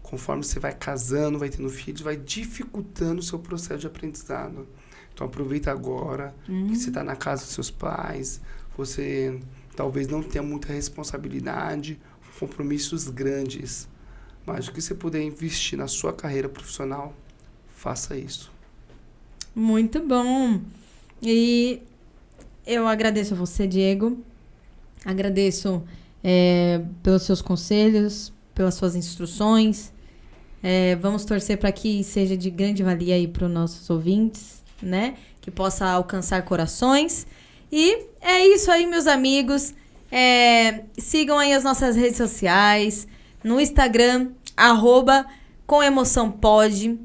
conforme você vai casando, vai tendo filhos, vai dificultando o seu processo de aprendizado. Então aproveita agora que você está na casa dos seus pais, você talvez não tenha muita responsabilidade, compromissos grandes, mas o que você puder investir na sua carreira profissional, faça isso. Muito bom. E eu agradeço a você, Diego. Agradeço pelos seus conselhos, pelas suas instruções. Vamos torcer para que seja de grande valia aí para os nossos ouvintes, né? Que possa alcançar corações. E é isso aí, meus amigos. Sigam aí as nossas redes sociais. No Instagram, @comemoçãopod.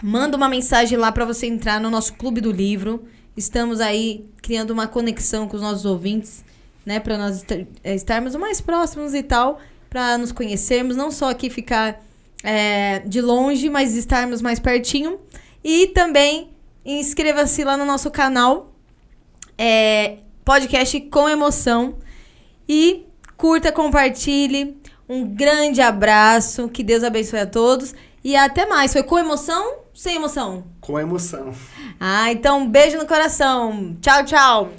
Manda uma mensagem lá para você entrar no nosso Clube do Livro. Estamos aí criando uma conexão com os nossos ouvintes, né? Para nós estarmos mais próximos e tal. Para nos conhecermos. Não só aqui ficar de longe, mas estarmos mais pertinho. E também inscreva-se lá no nosso canal. Podcast com Emoção. E curta, compartilhe. Um grande abraço. Que Deus abençoe a todos. E até mais. Foi com emoção? Sem emoção? Com emoção. Então um beijo no coração. Tchau, tchau.